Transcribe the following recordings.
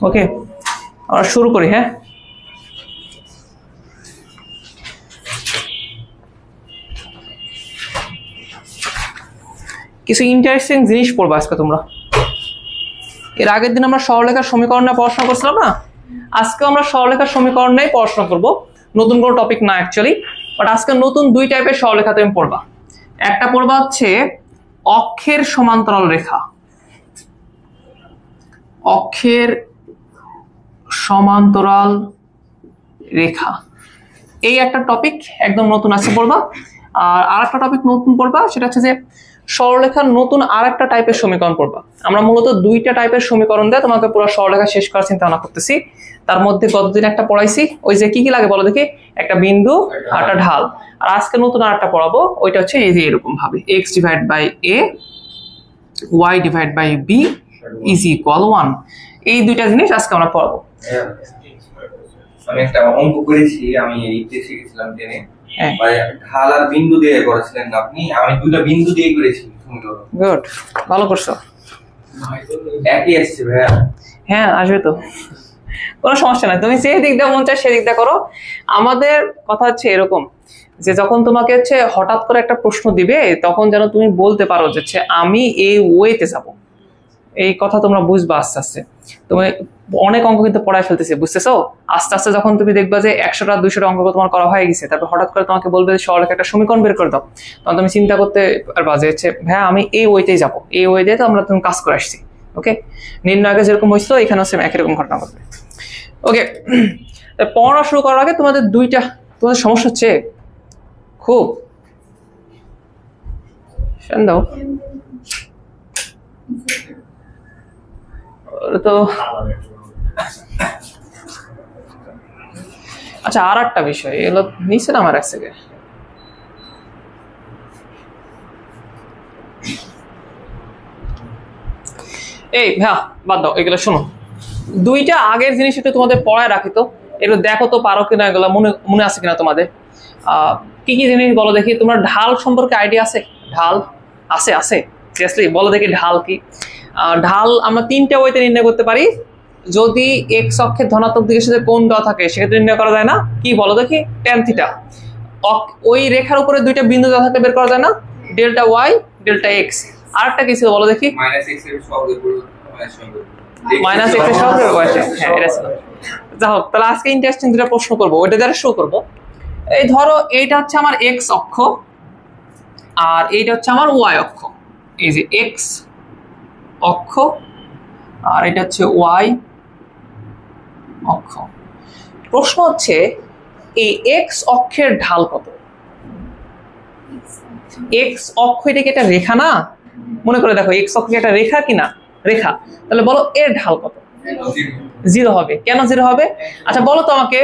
ওকে, আমরা শুরু করি। হ্যাঁ, কিছু ইন্টারেস্টিং জিনিস পড়বো আজকে তোমরা। এর আগের দিন আমরা সরলরেখার সমীকরণ নিয়ে পড়াশোনা করছিলাম না, আজকে আমরা সরলরেখার সমীকরণ নিয়ে পড়াশোনা করব। নতুন কোনো টপিক না অ্যাকচুয়ালি, বাট আজকে নতুন দুই টাইপের সরলরেখা তুমি পড়বা। একটা পড়বা হচ্ছে অক্ষের সমান্তরাল রেখা, অক্ষের সমান্তরাল রেখা, এই একটা টপিক একদম নতুন আছে পড়বা। আর আরেকটা টপিক নতুন পড়বা, সেটা হচ্ছে যে সরলরেখার নতুন আরেকটা টাইপের সমীকরণ পড়বা। আমরা মূলত দুইটা টাইপের সমীকরণ দিয়ে তোমাকে পুরো সরলরেখা শেষ করার চিন্তা ভাবনা করতেছি। তার মধ্যে গতদিন একটা পড়াইছি, ওই যে কি কি লাগে বলো দেখি, একটা বিন্দু আর একটা ঢাল। আর আজকে নতুন আরেকটা পড়াবো, ওইটা হচ্ছে এই যে এরকম ভাবে x divide by a y divide by b is equal 1। এই দুইটা জিনিস আজকে আমরা পড়াবো। আমি একটা অঙ্ক করেছি, আমি এইটা শিখেছিলাম টেনে, ঢাল আর বিন্দু দিয়ে করেছিলেন আপনি, আমি দুটো বিন্দু দিয়ে করেছি। গুড, ভালো করছো। একই আসছে ভাইয়া? হ্যাঁ আসবে তো, কোনো সমস্যা নাই, তুমি যে দিক দিয়ে মন চায় সেদিক দিয়ে করো। আমাদের কথা হচ্ছে এরকম যে যখন তোমাকে হচ্ছে হঠাৎ করে একটা প্রশ্ন দিবে, তখন যেন তুমি বলতে পারো যে আমি এই ওয়েতে যাব। এই কথা তোমরা বুঝবা আস্তে আস্তে। তুমি অনেক অঙ্ক কিন্তু পড়ায় ফেলতেছে, বুঝতেছো? আস্তে আস্তে যখন তুমি দেখবা যে 100টা 200টা অঙ্ক তোমার করা হয়ে গেছে, তারপর হঠাৎ করে তোমাকে বলবে যে সরলরেখা একটা সমীকরণ বের করে দাও, তখন তুমি চিন্তা করতে পারবা যে ভাইয়া আমি এই ওয়েতেই যাবো, এই ওয়েতে তো আমরা তুমি কাজ করে আসছি। ওকে, নির্ণয় যেরকম হয়েছিল এখানেও সেম একই রকম ঘটনা ঘটবে। ওকে, পড়া শুরু করার আগে তোমাদের সমস্যা হচ্ছে খুব দাও তো। আচ্ছা, আর একটা বিষয় এগুলো নিচে না আমার এক সেকেন্ড, এই হ্যাঁ বাদ দাও এগুলো। শোনো, দুইটা আগের জিনিস একটু তোমাদের পড়ায় রাখি তো, এগুলো দেখো তো পারো কিনা, এগুলো মনে আছে কিনা তোমাদের। কি কি জিনিস বলো দেখি। তোমার ঢাল সম্পর্কে আইডিয়া আছে? ঢাল আছে? আছে সিরিয়াসলি বলো দেখি ঢাল কি। ঢাল আমরা তিনটা ওয়েতে নির্ণয় করতে পারি। যদি এক্স অক্ষের ধনাত্মক দিকের সাথে কোণ দেওয়া থাকে সেক্ষেত্রে নির্ণয় করা যায় না, কি বলো দেখি? Tan theta. ওই রেখার উপরে দুইটা বিন্দু দেওয়া থাকলে বের করা যায় না, ডেল্টা ওয়াই ডেল্টা এক্স। আরেকটা কি ছিল বলো দেখি? মাইনাস এক্স এর সহগের বয়সে। হ্যাঁ এটা ছিল। যাই হোক, তাহলে আজকে ইন্টারেস্টিং দুটো প্রশ্ন করবো, ওইটা দ্বারা শুরু করবো। এই ধরো এইটা হচ্ছে আমার এক্স অক্ষ আর এইটা হচ্ছে আমার ওয়াই অক্ষ। এই যে এক্স অক্ষ আর এটা হচ্ছে ওয়াই অক্ষ। প্রশ্ন হচ্ছে এই এক্স অক্ষের ঢাল কত? এক্স অক্ষ এটা কি একটা রেখা না? মনে করে দেখো, এক্স অক্ষ একটা রেখা কিনা? রেখা। তাহলে বলো এর ঢাল কত? 0 হবে। কেন 0 হবে? আচ্ছা বলো তো আমাকে,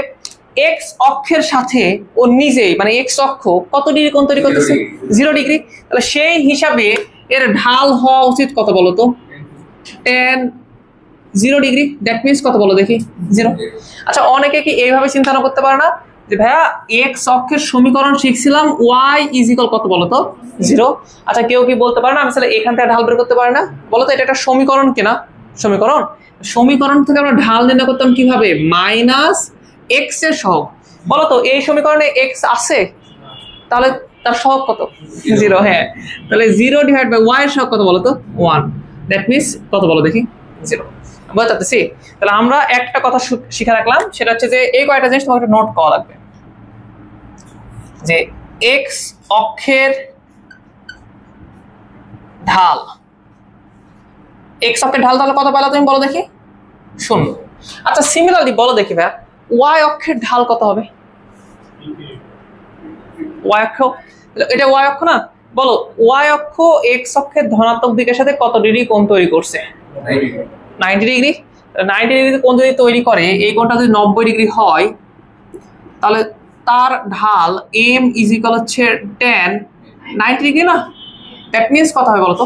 এক্স অক্ষের সাথে ও নিজেই মানে এক্স অক্ষ কত ডিগ্রি কোণ তৈরি করতেছে? 0 ডিগ্রি। তাহলে সেই হিসাবে এর ঢাল হওয়া উচিত কত বলো তো? tan 0 degree. দ্যাট মিনস কত বলো দেখি? 0। আচ্ছা, অনেকে কি এইভাবে চিন্তা করতে পারে না যে ভাইয়া এক্স অক্ষের সমীকরণ শিখছিলাম, ওয়াই ইজ ইকুয়াল কত বলো তো? 0। আচ্ছা, কেউ কি বলতে পারে না আমি তাহলে এখান থেকে ঢাল বের করতে পারে না? বলো তো এটা একটা সমীকরণ কিনা? সমীকরণ থেকে আমরা ঢাল নির্ণয় করতাম কিভাবে? মাইনাস এক্স এর সহগ। বলো তো এই সমীকরণে এক্স আছে, তাহলে তার সহগ কত? 0। হ্যাঁ, তাহলে 0 ডিভাইড বাই ওয়াই এর সহগ কত বলো তো? 1। দ্যাট মিনস কত বলো দেখি? 0। বুঝতে? তাহলে আমরা একটা কথা শিখে রাখলাম, সেটা হচ্ছে যে এই কয়টা জিনিস তোমাকে নোট করা লাগবে। যে এক্স অক্ষের ঢাল, এক্স অক্ষের ঢাল তাহলে কত পেলা তুমি বলো দেখি? 0। আচ্ছা, সিমিলারলি বলো দেখি ভাইয়া ওয়াই অক্ষের ঢাল কত হবে? ওয়াই অক্ষ, এটা ওয়াই অক্ষ না? বলো ওয়াই অক্ষ এক্স অক্ষের ধনাত্মক দিকের সাথে কত ডিগ্রি কোণ তৈরি করছে? 90 ডিগ্রি। 90 ডিগ্রি কোণ যদি তৈরি করে, এই কোণটা যদি 90 ডিগ্রি হয়, তাহলে তার ঢাল এম ইজ ইকুয়াল হচ্ছে tan 90 ডিগ্রি না? দ্যাট মিনস কত হবে বলতো?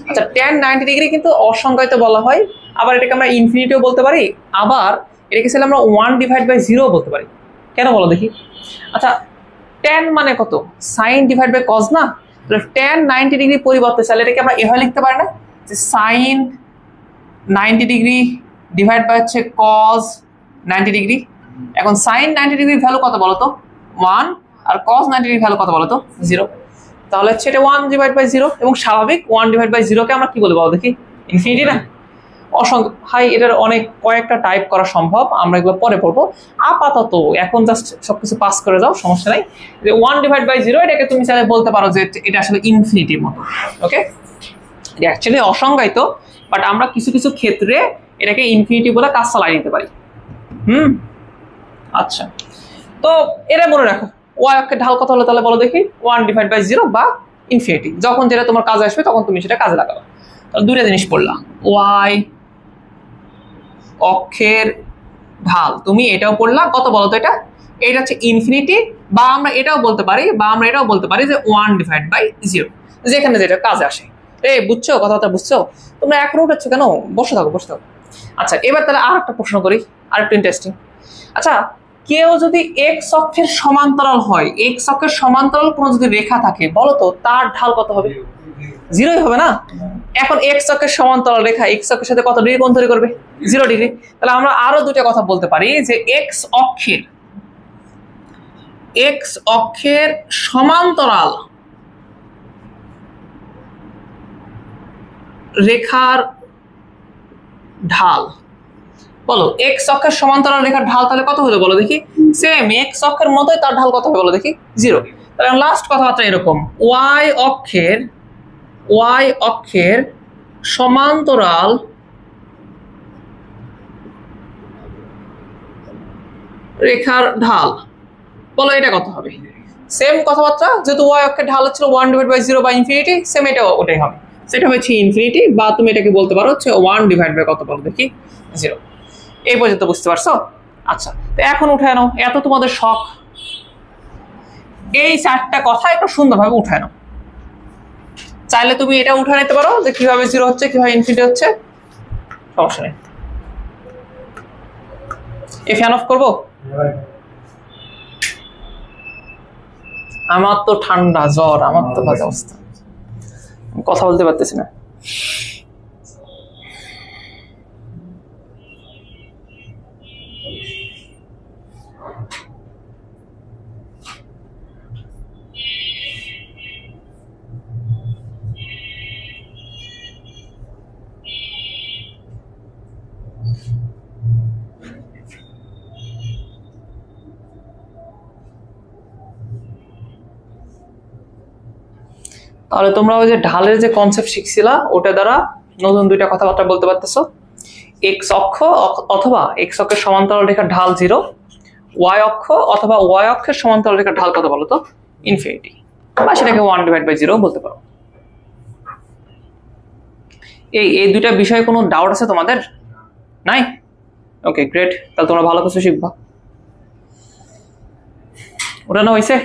আচ্ছা, tan 90 ডিগ্রি কিন্তু অসংজ্ঞায়িত বলা হয়, আবার এটাকে আমরা ইনফিনিটিও বলতে পারি, আবার এটাকে চাইলে আমরা 1 ডিভাইড বাই 0 বলতে পারি। কেন বলো দেখি? আচ্ছা, tan মানে কত? sin ডিভাইড বাই cos না? তাহলে tan 90 ডিগ্রি পরিবর্তে চাইলে এটাকে আমরা এভাবে লিখতে পারি না যে sin 90 ডিগ্রি ডিভাইড বাই হচ্ছে cos 90 ডিগ্রি। এখন sin 90 ডিগ্রির ভ্যালু কত বলো তো 1, আর cos 90 ডিগ্রির ভ্যালু কত বলো তো 0। তাহলে হচ্ছে এটা 1 ডিভাইড বাই 0, এবং স্বাভাবিক 1 ডিভাইড বাই 0 কে আমরা কি বলবো দেখি, ইনফিনিটি না। অসংখ্য ভাই, এটার অনেক কয়েকটা টাইপ করা সম্ভব, আমরা এগুলো পরে পড়বো। আপাতত এখন জাস্ট সবকিছু পাস করে যাও, সমস্যা নাই। যে 1 ডিভাইড বাই 0 এটাকে তুমি চাইলে বলতে পারো যে এটা আসলে ইনফিনিটির মতো। ওকে, এটা অ্যাকচুয়ালি অসংজ্ঞায়িত, বাট আমরা কিছু কিছু ক্ষেত্রে এটাকে ইনফিনিটি বলে কাজ চালাই নিতে পারি। আচ্ছা, তো এটা মনে রাখো, ওয়াই অক্ষের ঢাল কত হলো তাহলে বলো দেখি, 1 ডিভাইড বাই 0 বা ইনফিনিটি। যখন যেটা তোমার কাজে আসবে তখন তুমি সেটা কাজে লাগাবে। তাহলে দুইটা জিনিস পড়লাম, ওয়াই অক্ষের ঢাল, তুমি এটাও পড়লা, কত বলো তো এটা হচ্ছে ইনফিনিটি, বা আমরা এটাও বলতে পারি যে 1 ডিভাইড বাই 0, যেখানে যেটা কাজে আসে। বুঝছো কথাটা, বুঝছো? তোমরা এখন উঠেছো কেন? বসে থাকো। আচ্ছা, এবার তাহলে আর একটা প্রশ্ন করি, আর একটু ইন্টারেস্টিং। আচ্ছা, কেউ যদি এক্স অক্ষের সমান্তরাল হয়, এক্স অক্ষের সমান্তরাল কোনো যদি রেখা থাকে, বলো তো তার ঢাল কত হবে? 0ই হবে না? এখন এক্স অক্ষের সমান্তরাল রেখা এক্স অক্ষের সাথে কত ডিগ্রি কোণ তৈরি করবে? 0 ডিগ্রি। তাহলে আমরা আরো দুটো কথা বলতে পারি যে এক্স অক্ষের সমান্তরাল রেখার ঢাল, বলো এক্স অক্ষের সমান্তরাল রেখার ঢাল তাহলে কত হলো বলো দেখি? সেম এক্স অক্ষের মতোই তার ঢাল কত হবে বলো দেখি? 0। তাহলে লাস্ট কথাবার্তা এরকম, ওয়াই অক্ষের সমান্তরাল রেখার ঢাল, বলো এটা কত হবে? সেম কথাবার্তা, যেহেতু ওয়াই অক্ষের ঢাল হচ্ছিল 1 ডিভাইড বাই 0 বা ইনফিনিটি, সেম এটা ওটাই হবে, সেটা হচ্ছে ইনফিনিটি, বা তুমি এটাকে বলতে পারো হচ্ছে 1 ডিভাইড বাই কত বলো দেখি? 0। এই পর্যন্ত বুঝতে পারছো? আচ্ছা, তো এখন উঠায় নাও, এত তোমাদের শখ, এই 4টা কথা একটু সুন্দরভাবে উঠায় নাও। চাইলে তুমি এটা উঠে নিতে পারো যে কিভাবে 0 হচ্ছে, কিভাবে ইনফিনিটি হচ্ছে, সমস্যা নেই। এই ফ্যান অফ করবো? আমার তো ঠান্ডা জ্বর, আমার তো বাজে অবস্থা, কথা বলতে পারতেছি না। তাহলে তোমরা ওই যে ঢালের যে কনসেপ্ট শিখছিলা, ওটা দ্বারা নতুন দুইটা কথাবার্তা বলতে পারতেছো। এক্স অক্ষ অথবা এক্স অক্ষের সমান্তরাল রেখার ঢাল 0, ওয়াই অক্ষ অথবা ওয়াই অক্ষের সমান্তরাল রেখার ঢাল কত বলো তো? ইনফিনিটি, বা সেটাকে 1 ডিভাইড বাই 0 বলতে পারো। এই দুইটা বিষয়ে কোনো ডাউট আছে তোমাদের? নাই? ওকে, গ্রেট, তাহলে তোমরা ভালো কিছু শিখবা। ওটা না হয়েছে?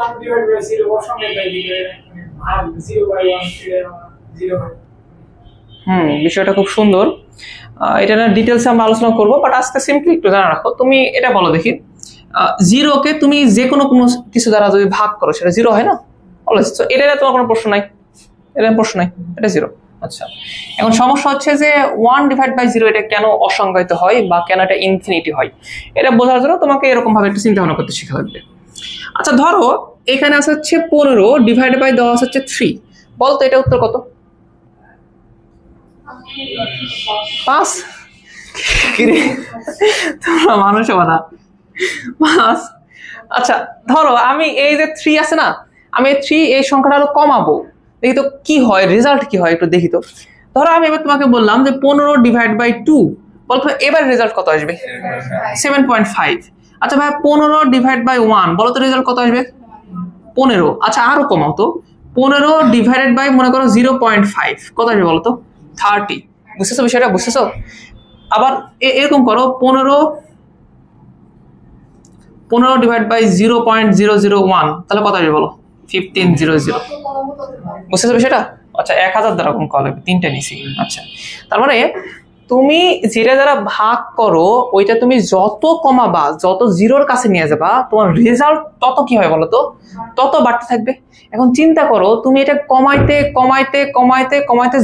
1 divided by 0 বসানো যায় দিকে, আর 0 by 1 0 হয়। বিষয়টা খুব সুন্দর, এটা না ডিটেইলসে আমরা আলোচনা করব, বাট আজকে সিম্পলি একটু জানা রাখো। তুমি এটা বলো দেখি, 0 কে তুমি যে কোনো কিছু দ্বারা যদি ভাগ করো সেটা 0 হয় না? অলওয়েজ। তো এটা তোমার কোনো প্রশ্ন নাই, এটা 0। আচ্ছা, এখন সমস্যা হচ্ছে যে 1 ডিভাইড বাই 0 এটা কেন অসংজ্ঞায়িত হয় বা কেন এটা ইনফিনিটি হয়, এটা বোঝার জন্য তোমাকে এরকম ভাবে একটু চিন্তা ভাবনা করতে শেখা লাগবে। আচ্ছা, ধরো এখানে আছে হচ্ছে 15 ডিভাইড বাই দেওয়া হচ্ছে 3, বলতো এটা উত্তর কত? 5। তোমরা মানুষ হবে না, 5। আচ্ছা, ধরো আমি এই যে 3 আছে না, আমি 3 এই সংখ্যাটা আরো কমাবো, দেখি তো কি হয়, রেজাল্ট কি হয় একটু দেখি তো। ধরো আমি এবার তোমাকে বললাম যে 15 ডিভাইড বাই 2, বলতো এবার রেজাল্ট কত আসবে? 7.5। আচ্ছা ভাই, 15 ডিভাইড বাই 1, বলো তো রেজাল্ট কত আসবে? 15। আচ্ছা, আরো কমাও তো, 15 ডিভাইডেড বাই মনে করো 0.5, কত আসবে বলো তো? 30। বুঝতেছো বিষয়টা? বুঝতেছো? আবার এরকম করো, 15 ডিভাইড বাই 0.001, তাহলে কত আসবে বলো? 1500। বুঝতেছো বিষয়টা? আচ্ছা, 1000 দ্বারা কোন কল হবে, 3টা নিছি। আচ্ছা, তার মানে তুমি যেটা দ্বারা ভাগ করো ওইটা তুমি যত কমাবা, যত 0-র কাছে নিয়ে যাবা, তোমার রেজাল্ট তত কি হয় বলো তো? তত বাড়তে থাকবে। এখন চিন্তা করো, তুমি এটা কমাইতে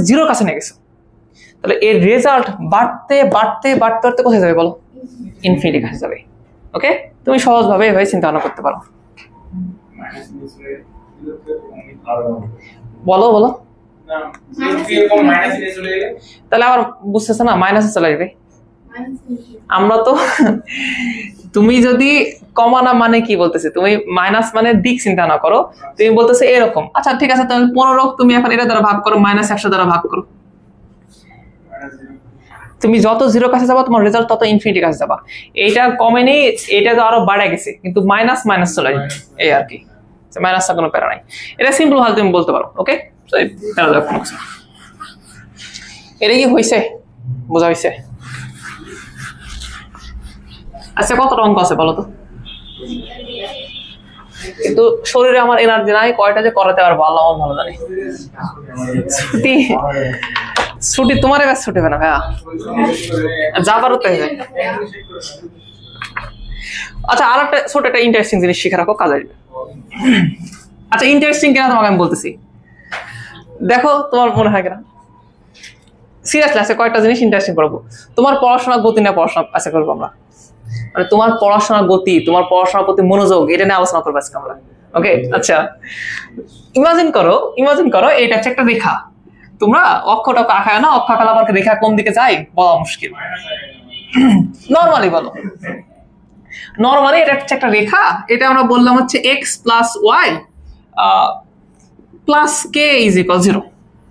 0-র কাছে নিয়ে গেছো, তাহলে এর রেজাল্ট বাড়তে বাড়তে বাড়তে বাড়তে কোথায় যাবে বলো? ইনফিনিটি কাছে যাবে। ওকে, তুমি সহজভাবে এভাবে চিন্তা ভাবনা করতে পারো। বলো বলো, তাহলে আবার বুঝতেছে না, মাইনাসে চলে যাবে। আমরা তো তুমি যদি কমানা মানে কি বলতেছে, তুমি মাইনাস মানে দিক চিন্তা না করো, তুমি বলতেছে এরকম। আচ্ছা ঠিক আছে, তাহলে 15 তুমি এখন এটা দ্বারা ভাগ করো, -100 দ্বারা ভাগ করো। তুমি যত জিরো কাছে যাবা তোমার রেজাল্ট তত ইনফিনিটি কাছে যাবা। এইটা কমেনি, এটা তো আরো বাড়া গেছে, কিন্তু মাইনাস মাইনাস চলে যাবে, এই আর কি। মাইনাসটা কোনো প্যারা নাই, এটা সিম্পল ভাবে তুমি বলতে পারো। ওকে, এটা কি হয়েছে, বোঝা হয়েছে? আচ্ছা কতটা অঙ্ক আছে বলো তো? কিন্তু শরীরে আমার এনার্জি নাই, কয়টা যে করাতে পারবো আল্লাহ আমার ভালো জানে। ছুটি তোমার এবার ছুটি হবে না ভাইয়া, যাবারও তো হয়ে। আচ্ছা আর একটা ছোট একটা ইন্টারেস্টিং জিনিস শিখে রাখো, কাজে আসবে। আচ্ছা ইন্টারেস্টিং কেনা তোমাকে আমি বলতেছি, দেখো তোমার মনে হয় কিনা সিরিয়াসলি। আছে কয়েকটা জিনিস ইন্টারেস্টিং করবো। তোমার পড়াশোনার গতি নিয়ে পড়াশোনা আশা করবো আমরা, মানে তোমার পড়াশোনার গতি, তোমার পড়াশোনার প্রতি মনোযোগ, এটা নিয়ে আলোচনা করবো আজকে আমরা। ওকে, আচ্ছা ইমাজিন করো এটা হচ্ছে একটা রেখা। তোমরা অক্ষটা আঁকায় না, অক্ষ আঁকালে আবার রেখা কোন দিকে যায় বলা মুশকিল। নর্মালি বলো, নর্মালি এটা হচ্ছে একটা রেখা, এটা আমরা বললাম হচ্ছে x plus y plus k is equal 0।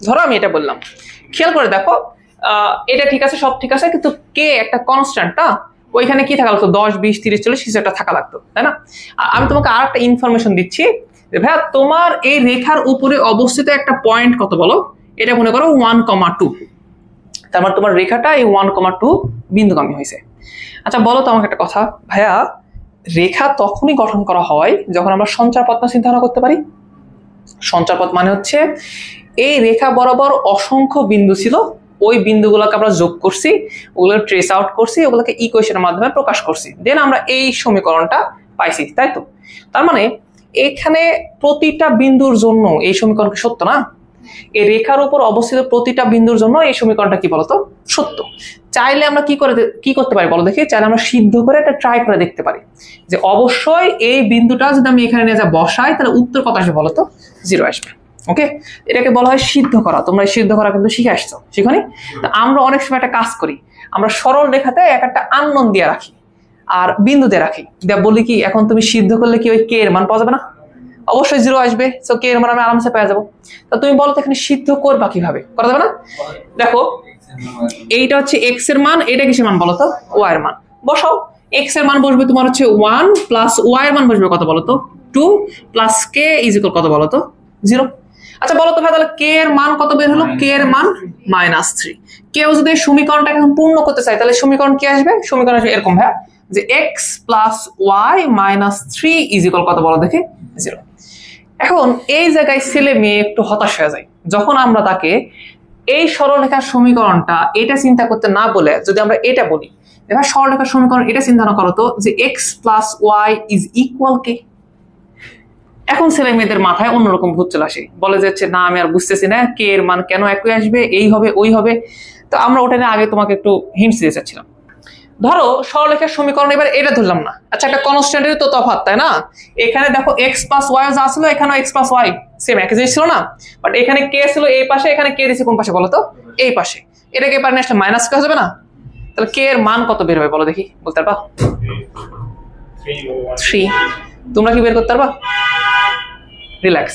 ধরো আমি এটা বললাম, খেয়াল করে দেখো এটা ঠিক আছে, সব ঠিক আছে, কিন্তু কে একটা কনস্ট্যান্ট না, ওইখানে কি থাকা লাগতো 10 20 30 40 কিছু একটা থাকা লাগতো, তাই না? আমি তোমাকে আর একটা ইনফরমেশন দিচ্ছি, ভাইয়া তোমার এই রেখার উপরে অবস্থিত একটা পয়েন্ট কত বলো? এটা মনে করো 1,2। তার মানে তোমার রেখাটা এই 1,2 বিন্দুগামী হয়েছে। আচ্ছা বলো তো আমাকে একটা কথা, ভাইয়া রেখা তখনই গঠন করা হয় যখন আমরা সঞ্চার পথ চিন্তা ভাবনা করতে পারি। সঞ্চার পথ মানে হচ্ছে এই রেখা বরাবর অসংখ্য বিন্দু ছিল, ওই বিন্দুগুলোকে আমরা যোগ করছি, ওগুলো ট্রেস আউট করছি, ওগুলোকে ইকুয়েশনের মাধ্যমে প্রকাশ করছি, দেন আমরা এই সমীকরণটা পাইছি, তাই তো? তার মানে এখানে প্রতিটা বিন্দুর জন্য এই সমীকরণ কি সত্য না? এই রেখার উপর অবস্থিত প্রতিটা বিন্দুর জন্য এই সমীকরণটা কি বলতো সত্য। চাইলে আমরা কি করতে পারি বলো দেখি, চাইলে আমরা সিদ্ধ করে একটা ট্রাই করে দেখতে পারি যে অবশ্যই এই বিন্দুটা যদি আমি এখানে নিয়ে যা বসাই তাহলে উত্তর কত আসবে বলতো? 0 আসবে। ওকে, এটাকে বলা হয় সিদ্ধ করা। তোমরা সিদ্ধ করা কিন্তু শিখে আসছো, শিখনি? তো আমরা অনেক সময় একটা কাজ করি, আমরা সরল রেখাতে একটা আননোন দিয়ে রাখি আর বিন্দু দিয়ে রাখি, বলি কি এখন তুমি সিদ্ধ করলে কি ওই কে এর মান পাওয়া যাবে না? অবশ্যই 0 আসবে, সো কে এর মান আমি আরামসে পেয়ে যাবো। তা তুমি বলো তো এখানে সিদ্ধ করবা কিভাবে? করা যাবে না? দেখো এইটা হচ্ছে এক্স এর মান, এটা কিসের মান বলো তো? ওয়াই এর মান। বসাও, এক্স এর মান বসবে তোমার হচ্ছে 1 প্লাস ওয়াই এর মান বসবে কত বলো তো? 2 প্লাস কে ইজ ইকুয়াল কত বলো তো? 0। আচ্ছা বলো তো ভাই তাহলে কে এর মান কত বের হলো? কে এর মান -3। কেউ যদি সমীকরণটা এখন পূর্ণ করতে চায় তাহলে সমীকরণ কি আসবে? সমীকরণ আসবে এরকম ভাই, যে x plus y -3 is equal কত বলো দেখে? 0। এখন এই জায়গায় ছেলে মেয়ে একটু হতাশ হয়ে যায় যখন আমরা তাকে এই সরলরেখার সমীকরণটা এটা চিন্তা করতে না বলে যদি আমরা এটা বলি, এবার সরলরেখার সমীকরণ এটা চিন্তা না করো তো যে x plus Y is equal K. এখন ছেলে মেয়েদের মাথায় অন্যরকম ভূত চলে আসে, বলে যাচ্ছে না আমি আর বুঝতেছি না কে এর মান কেন একই আসবে, এই হবে ওই হবে। তো আমরা ওটা নিয়ে আগে তোমাকে একটু হিন্টস দিতে চাচ্ছিলাম। ধরো সরলরেখার সমীকরণ এবার এটা ধরলাম না, আচ্ছা একটা কনস্ট্যান্টের তো তফাৎ, তাই না? এখানে দেখো x প্লাস ওয়াই যা ছিল এখানেও x প্লাস ওয়াই সেম একই জিনিস ছিল না, বাট এখানে কে ছিল এই পাশে, এখানে কে দিছে কোন পাশে বলো তো? এই পাশে। এটাকে এবার নেক্সট মাইনাস কে হবে না? তাহলে কে এর মান কত বের হবে বলো দেখি, বলতে পারবা? 3। তোমরা কি বের করতে পারবা? রিল্যাক্স,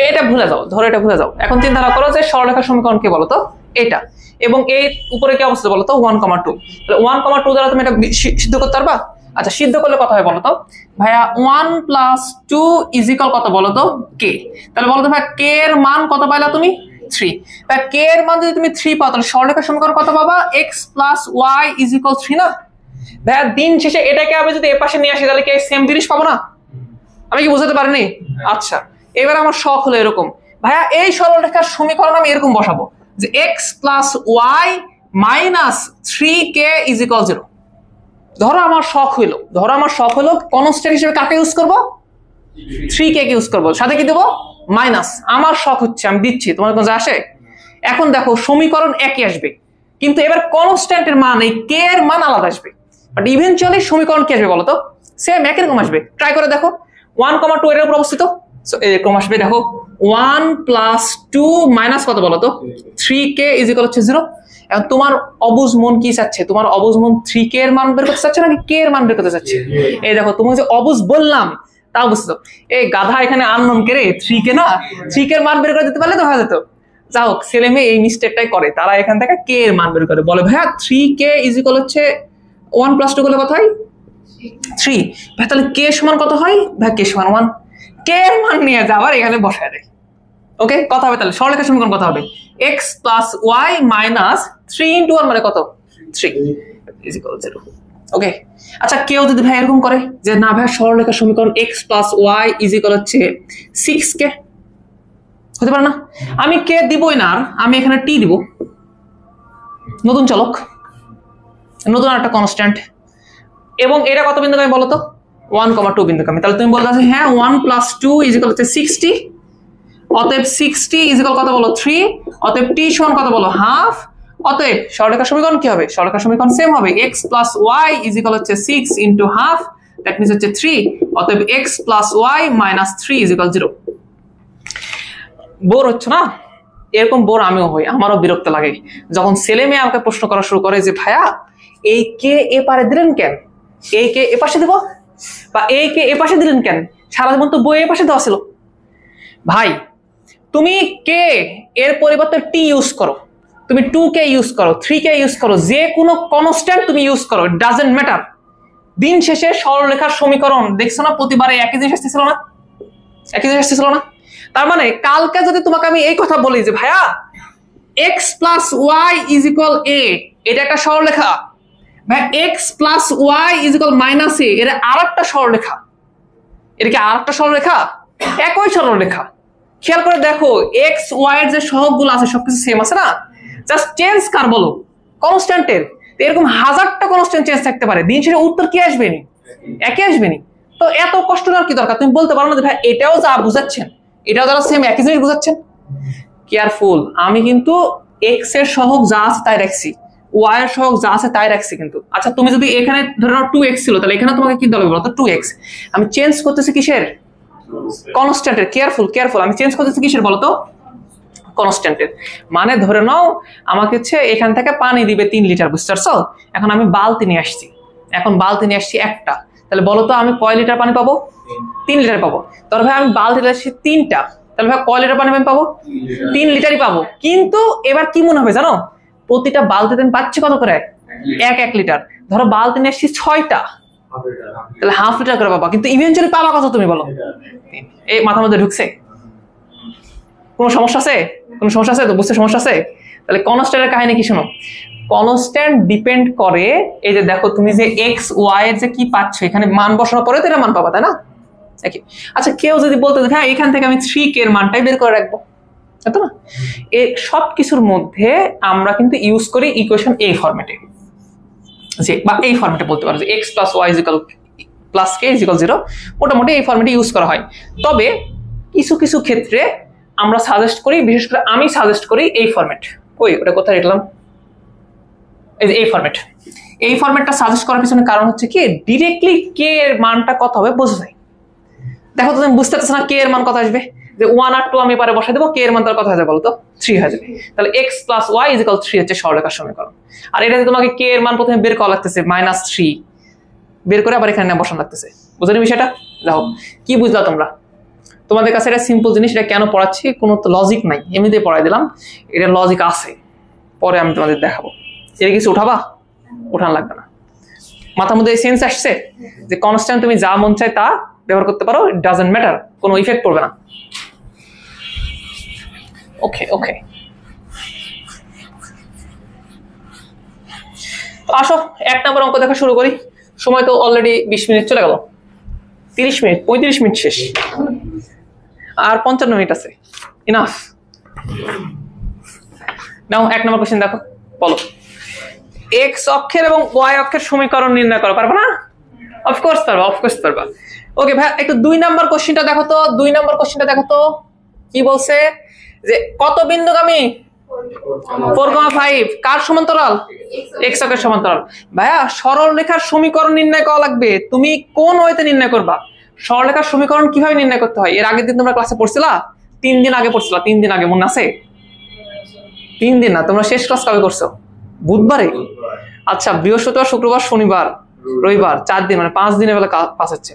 এটা ভুলে যাও, ধরো এটা ভুলে যাও। এখন চিন্তা করো যে সরলরেখার সমীকরণ কি বলো তো? এটা, এবং এই উপরে কি অবস্থা বলো তো? 1,2। তাহলে 1,2 দ্বারা তুমি এটা সিদ্ধ করতে পারবা? আচ্ছা সিদ্ধ করলে কত হয় বলো তো ভাইয়া? 1 প্লাস 2 ইজ ইকুয়াল কত বলো তো? কে। তাহলে বলো তো ভাই কে এর মান কত পাইলা তুমি? 3। তাহলে কে এর মান যদি তুমি 3 পাও তাহলে সরলরেখার সমীকরণ কত পাবা? x plus Y is equal 3 না? ভাইয়া দিন শেষে এটাকে আমি যদি এর পাশে নিয়ে আসি তাহলে কি সেম জিনিস পাবো না? আমি কি বুঝাতে পারিনি? আচ্ছা এবার আমার শখ হলো এরকম, ভাইয়া এই সরলরেখার সমীকরণ আমি এরকম বসাবো যে x plus y minus 3k is equal 0। ধরো আমার শখ হইলো কনস্ট্যান্ট হিসেবে কাকে ইউজ করবো? 3k কে ইউজ করবো, সাথে কি দেবো? মাইনাস। আমার শখ হচ্ছে, আমি দিচ্ছি, তোমার কোনো আসে? এখন দেখো সমীকরণ একই আসবে, কিন্তু এবার কনস্ট্যান্টের মান এই কে এর মান আলাদা আসবে, বাট ইভেনচুয়ালি সমীকরণ কি আসবে বলো তো, সেম একই রকম আসবে। ট্রাই করে দেখো 1,2 এর উপর অবস্থিত, সো এরকম আসবে। দেখো 1 + 2 মাইনাস কত বলো তো 3k = হচ্ছে 0। এখন তোমার অবুঝ মন কি চাচ্ছে, তোমার অবুঝ মন 3k এর মান বের করতে চাচ্ছে নাকি k এর মান বের করতে চাচ্ছে? এই দেখো তুমি যে অবুঝ বললাম তাও বুঝছো, এই গাধা এখানে আননোন কে রে 3k না, 3k এর মান বের করে দিতে পারলে তো হয়ে যেত। যাও ছেলে মেয়ে এই মিস্টেকটাই করে, তারা এখান থেকে k এর মান বের করে, বলে ভাইয়া 3k = হচ্ছে 1 + 2 করলে কত হয় 3, ভাই তাহলে k সমান কত হয়, ভাই k সমান 1, k এর মান নিয়ে যাওয়ার এখানে বসায় দেয়। ওকে, কত হবে তাহলে সরলরেখা সমীকরণ কত হবে, x + y - 3 × 1 মানে কত 3 = 0। ওকে, আচ্ছা কেউ যদি ভাই এরকম করে যে না ভাই সরলরেখা সমীকরণ x + y = হচ্ছে 6k, হতে পারে না, আমি k দিবই না, আর আমি এখানে t দিব, নতুন চলক, নতুন একটা কনস্ট্যান্ট, এবং এটা কত বিন্দুগামী বলো তো 1,2 বিন্দুগামী। তাহলে তুমি বলতে হ্যাঁ 1 + 2 = হচ্ছে 60, অতএব 60 = কত বলো 3, অতএব t সমান কত বলো হাফ, অতএব সরলরেখা সমীকরণ কি হবে, সরলরেখা সমীকরণ সেম হবে, x + y = হচ্ছে 6 × হাফ, দ্যাট মিন্স হচ্ছে 3, অতএব x + y - 3 = 0। বোর হচ্ছে না? এরকম বোর আমিও হই, আমারও বিরক্ত লাগে যখন ছেলে মেয়ে আমাকে প্রশ্ন করা শুরু করে যে ভাইয়া এই কে এ পারে দিলেন কেন, এই কে এ পাশে দিব, বা এই কে এ পাশে দিলেন কেন, সারা জীবন তো বই এ পাশে দেওয়া ছিল। ভাই তুমি কে এর পরিবর্তে টি ইউজ করো, তুমি 2k ইউজ করো, 3k ইউজ করো, যে কোনো কনস্ট্যান্ট তুমি ইউজ করো, ডাজন্ট ম্যাটার, দিন শেষে সরলরেখার সমীকরণ দেখছো না প্রতিবারে একই জিনিস আসতেছিল না, একই জিনিস আসতেছিল না। তার মানে কালকে যদি তোমাকে আমি এই কথা বলি যে ভাইয়া x + y = a, এটা একটা সরলরেখা, ভাই x + y = -a, এটা আরেকটা সরলরেখা, এটা কি আরেকটা সরলরেখা, একই সরলরেখা। খেয়াল করে দেখো x y এর যে সহগগুলো আছে সবকিছু সেম আছে না, জাস্ট চেঞ্জ কার বলো কনস্ট্যান্টের, এরকম হাজারটা কনস্ট্যান্ট চেঞ্জ থাকতে পারে, দিন শেষে উত্তর কি আসবে নি, একই আসবে নি। তো এত কষ্ট নেওয়ার কি দরকার, তুমি বলতে পারো না যে ভাই এটাও যা বুঝাচ্ছেন এটাও যারা সেম একই জিনিস বুঝাচ্ছেন। কেয়ারফুল, আমি কিন্তু x এর সহগ যা আছে তাই রাখছি, y এর সহগ যা আছে তাই রাখছি কিন্তু। আচ্ছা তুমি যদি এখানে ধরে নাও 2x ছিল, তাহলে এখানে তোমাকে কি দেবে বলো তো 2x, আমি চেঞ্জ করতেছি কিসের, কনস্ট্যান্টের। কেয়ারফুল কেয়ারফুল, আমি চেঞ্জ করতেছি কিসের বলো তো কনস্ট্যান্টের। মানে ধরে নাও আমাকে হচ্ছে এখান থেকে পানি দিবে 3 লিটার, বুঝতে পারছো, এখন আমি বালতি নিয়ে আসছি, এখন বালতি নিয়ে আসছি একটা, তাহলে বলো তো আমি কয় লিটার পানি পাবো, 3 লিটার পাবো। তাহলে ভাই আমি বালতি নিয়ে আসছি 3টা, তাহলে ভাই কয় লিটার পানি আমি পাবো, 3 লিটারই পাবো। কিন্তু এবার কি মনে হবে জানো, প্রতিটা বালতিতে আমি পাচ্ছি কত করে, 1 লিটার। ধরো বালতি নিয়ে আসছি 6টা, তাহলে হাফ লিটার করে পাবা, কিন্তু ইভেনচুয়ালি পাবা কত তুমি বলো, এই মাথার মধ্যে ঢুকছে, কোনো সমস্যা আছে, কোনো সমস্যা আছে তো, বুঝতে সমস্যা আছে? তাহলে কনস্ট্যান্টের কাহিনী কি শোনো, কনস্ট্যান্ট ডিপেন্ড করে, এই যে দেখো তুমি যে x y এর যে কি পাচ্ছ এখানে মান বসানোর পরে তো এটা মান পাবা, তাই না? আচ্ছা কেউ যদি বলতে হ্যাঁ এখান থেকে আমি 3k এর মানটাই বের করে রাখবো, তাই না? এই সব কিছুর মধ্যে আমরা কিন্তু ইউজ করি ইকুয়েশন এই ফরম্যাটে, যে বা এই ফরম্যাটে বলতে পারো যে x + y + k = 0, মোটামুটি এই ফরম্যাটে ইউজ করা হয়। তবে কিছু কিছু ক্ষেত্রে আমরা সাজেস্ট করি, বিশেষ করে আমি সাজেস্ট করি এই ফরম্যাট, ওই ওটা কোথায় লিখলাম, এই যে এই ফরম্যাট, এই ফরম্যাটটা সাজেস্ট করার পিছনে কারণ হচ্ছে কি ডিরেক্টলি কে এর মানটা কত হবে বোঝা যায়। দেখো তো তুমি বুঝতে পারছো না কে এর মান কত আসবে, যে 1 আর 2 আমি পারে বসাই দেবো, কে এর মান তার কত হয়ে যাবে বলতো 3 হয়ে যাবে। তাহলে x + y = 3 হচ্ছে সরলরেখার সমীকরণ। আর এটাতে তোমাকে কে এর মান প্রথমে বের করা লাগতেছে -3, বের করে আবার এখানে বসানো লাগতেছে, বুঝলি বিষয়টা? যাও কি বুঝলা তোমরা, তোমাদের কাছে এটা সিম্পল জিনিস, এটা কেন পড়াচ্ছি কোনো তো লজিক নাই, এমনিতেই পড়াই দিলাম, এটা লজিক আছে, পরে আমি তোমাদের দেখাবো। এটা কিছু উঠাবা, উঠান লাগবে না, মাথার মধ্যে সেন্স আসছে যে কনস্ট্যান্ট তুমি যা মন চায় তা ব্যবহার করতে পারো, ইট ডাজন্ট ম্যাটার, কোনো ইফেক্ট পড়বে না। ওকে ওকে, তো আসো 1 নম্বর অঙ্ক দেখা শুরু করি। সময় তো অলরেডি 20 মিনিট চলে গেল, 30 মিনিট 35 মিনিট শেষ, আর 55 মিনিট আছে, ইনাফ। নাও 1 নম্বর কোশ্চেন দেখো, বলো x অক্ষের এবং y অক্ষের সমীকরণ নির্ণয় করো, পারবা না? অফকোর্স পারবা, অফকোর্স পারবা। ওকে ভাই একটু 2 নম্বর কোশ্চেনটা দেখো তো, 2 নম্বর কোশ্চেনটা দেখো তো কি বলছে, যে কত বিন্দুগামী 4,5 কার সমান্তরাল? এক্স অক্ষের সমান্তরাল। ভাইয়া সরল রেখার সমীকরণ নির্ণয় করা লাগবে, তুমি কোন ওয়েতে নির্ণয় করবা? সরল রেখার সমীকরণ কিভাবে নির্ণয় করতে হয়? এর আগের দিন তোমরা ক্লাসে পড়ছিলা, 3 দিন আগে পড়ছিলা, 3 দিন আগে মনে আছে? 3 দিন না, তোমরা শেষ ক্লাস কবে করছো? বুধবারে। আচ্ছা, বৃহস্পতিবার, শুক্রবার, শনিবার, রবিবার, 4 দিন, মানে 5 দিনের বেলা পাস হচ্ছে।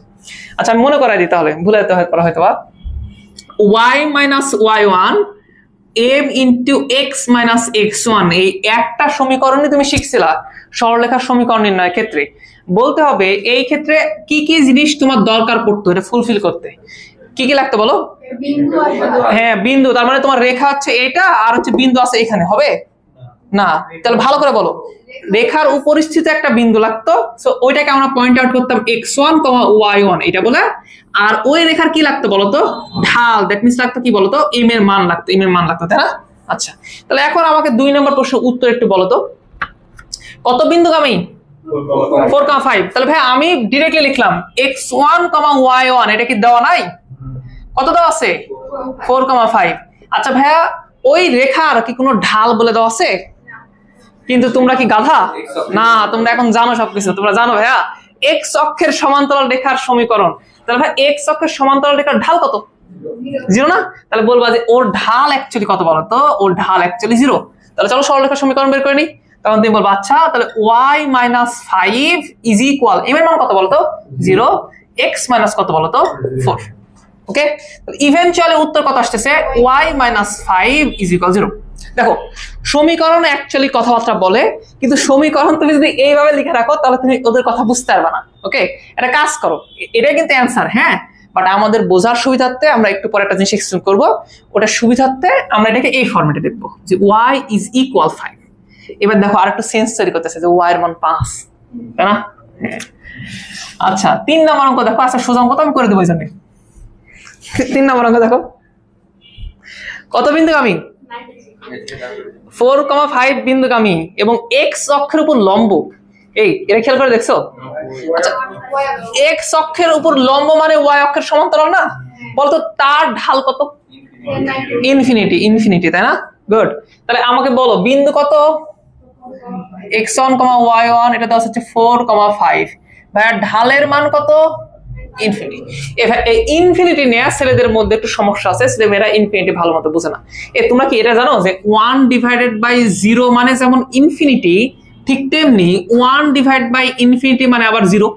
আচ্ছা আমি মনে করাই দিই তাহলে, ভুলে যেতে করা হয়তো বা y minus y1 m into x minus x1, এই একটা সমীকরণই তুমি শিখছিলা সরলরেখার সমীকরণ নির্ণয়ের ক্ষেত্রে। বলতে হবে এই ক্ষেত্রে কি কি জিনিস তোমার দরকার পড়তো এটা ফুলফিল করতে, কি কি লাগতো বলো? হ্যাঁ বিন্দু, তার মানে তোমার রেখা হচ্ছে এটা আর হচ্ছে বিন্দু আছে এখানে, হবে না? তাহলে ভালো করে বলো, রেখার উপরিস্থিত একটা বিন্দু লাগতো, সো ওইটাকে আমরা পয়েন্ট আউট করতাম x1, y1 এটা বলে। আর ওই রেখার কি লাগতো বলতো? ঢাল, দ্যাট মিন্স লাগতো কি বলতো? m এর মান লাগতো, m এর মান লাগতো, তাই না? আচ্ছা তাহলে এখন আমাকে 2 নম্বর প্রশ্নের উত্তর একটু বলো তো, কত বিন্দুগামী? 4,5। তাহলে ভাই আমি ডিরেক্টলি লিখলাম x1, y1, এটা কি দেওয়া নাই? কত দেওয়া আছে? 4,5। আচ্ছা ভাইয়া ওই রেখার কি কোনো ঢাল বলে দেওয়া আছে? কিন্তু তোমরা কি গাধা না? তোমরা এখন জানো সবকিছু, তোমরা জানো ভাইয়া এক্স অক্ষের সমান্তরাল রেখার সমীকরণ। তাহলে ভাই এক্স অক্ষের সমান্তরাল রেখার ঢাল কত? 0 না? তাহলে বলবা যে ওর ঢাল অ্যাকচুয়ালি কত বলো তো? ওর ঢাল অ্যাকচুয়ালি 0। তাহলে চলো সরল রেখার সমীকরণ বের করে নিই। তখন তুমি বলবা আচ্ছা তাহলে y minus 5 is equal, m এর মান কত বলো তো? 0, x minus কত বলো তো? 4। ওকে, ইভেনচুয়ালি উত্তর কত আসতেছে? y minus 5 is equal 0। দেখো সমীকরণ অ্যাকচুয়ালি কথাবার্তা বলে, কিন্তু সমীকরণ তুমি যদি এইভাবে লিখে রাখো তাহলে তুমি ওদের কথা বুঝতে পারবে না। ওকে, এটা কাজ করো, এটাই কিন্তু অ্যান্সার, হ্যাঁ, বাট আমাদের বোঝার সুবিধার্থে আমরা একটু পরে একটা জিনিস এক্সপ্লেন করবো, ওটা সুবিধার্থে আমরা এটাকে এই ফরম্যাটে দেখবো যে y is equal 5। এবার দেখো আরেকটু সেন্স তৈরি করতেছে যে y এর মান 5, তাই না? আচ্ছা 3 নম্বর অঙ্ক দেখো, আচ্ছা সোজা অঙ্ক তো আমি করে দেবো, জানি 3 নম্বর অঙ্ক দেখো, কত বিন্দুগামী? 4,5 বিন্দুগামী এবং x অক্ষের উপর লম্ব। এই এটা খেয়াল করে দেখছো? আচ্ছা x অক্ষের উপর লম্ব মানে y অক্ষের সমান্তরাল না? বলতো তার ঢাল কত? ইনফিনিটি, ইনফিনিটি, তাই না? গুড। তাহলে আমাকে বলো বিন্দু কত? x1, y1, এটা দেওয়া হচ্ছে 4,5। ভাইয়া ঢালের মান কত? ইনফিনিটি। এই ইনফিনিটি নিয়ে ছেলেদের মধ্যে একটু সমস্যা আছে, ছেলেমেয়েরা ইনফিনিটি ভালো মতো বুঝে না। তোমরা কি এটা জানো যে 1/0 মানে যেমন ইনফিনিটি, ঠিক তেমনি 1/∞ মানে আবার 0।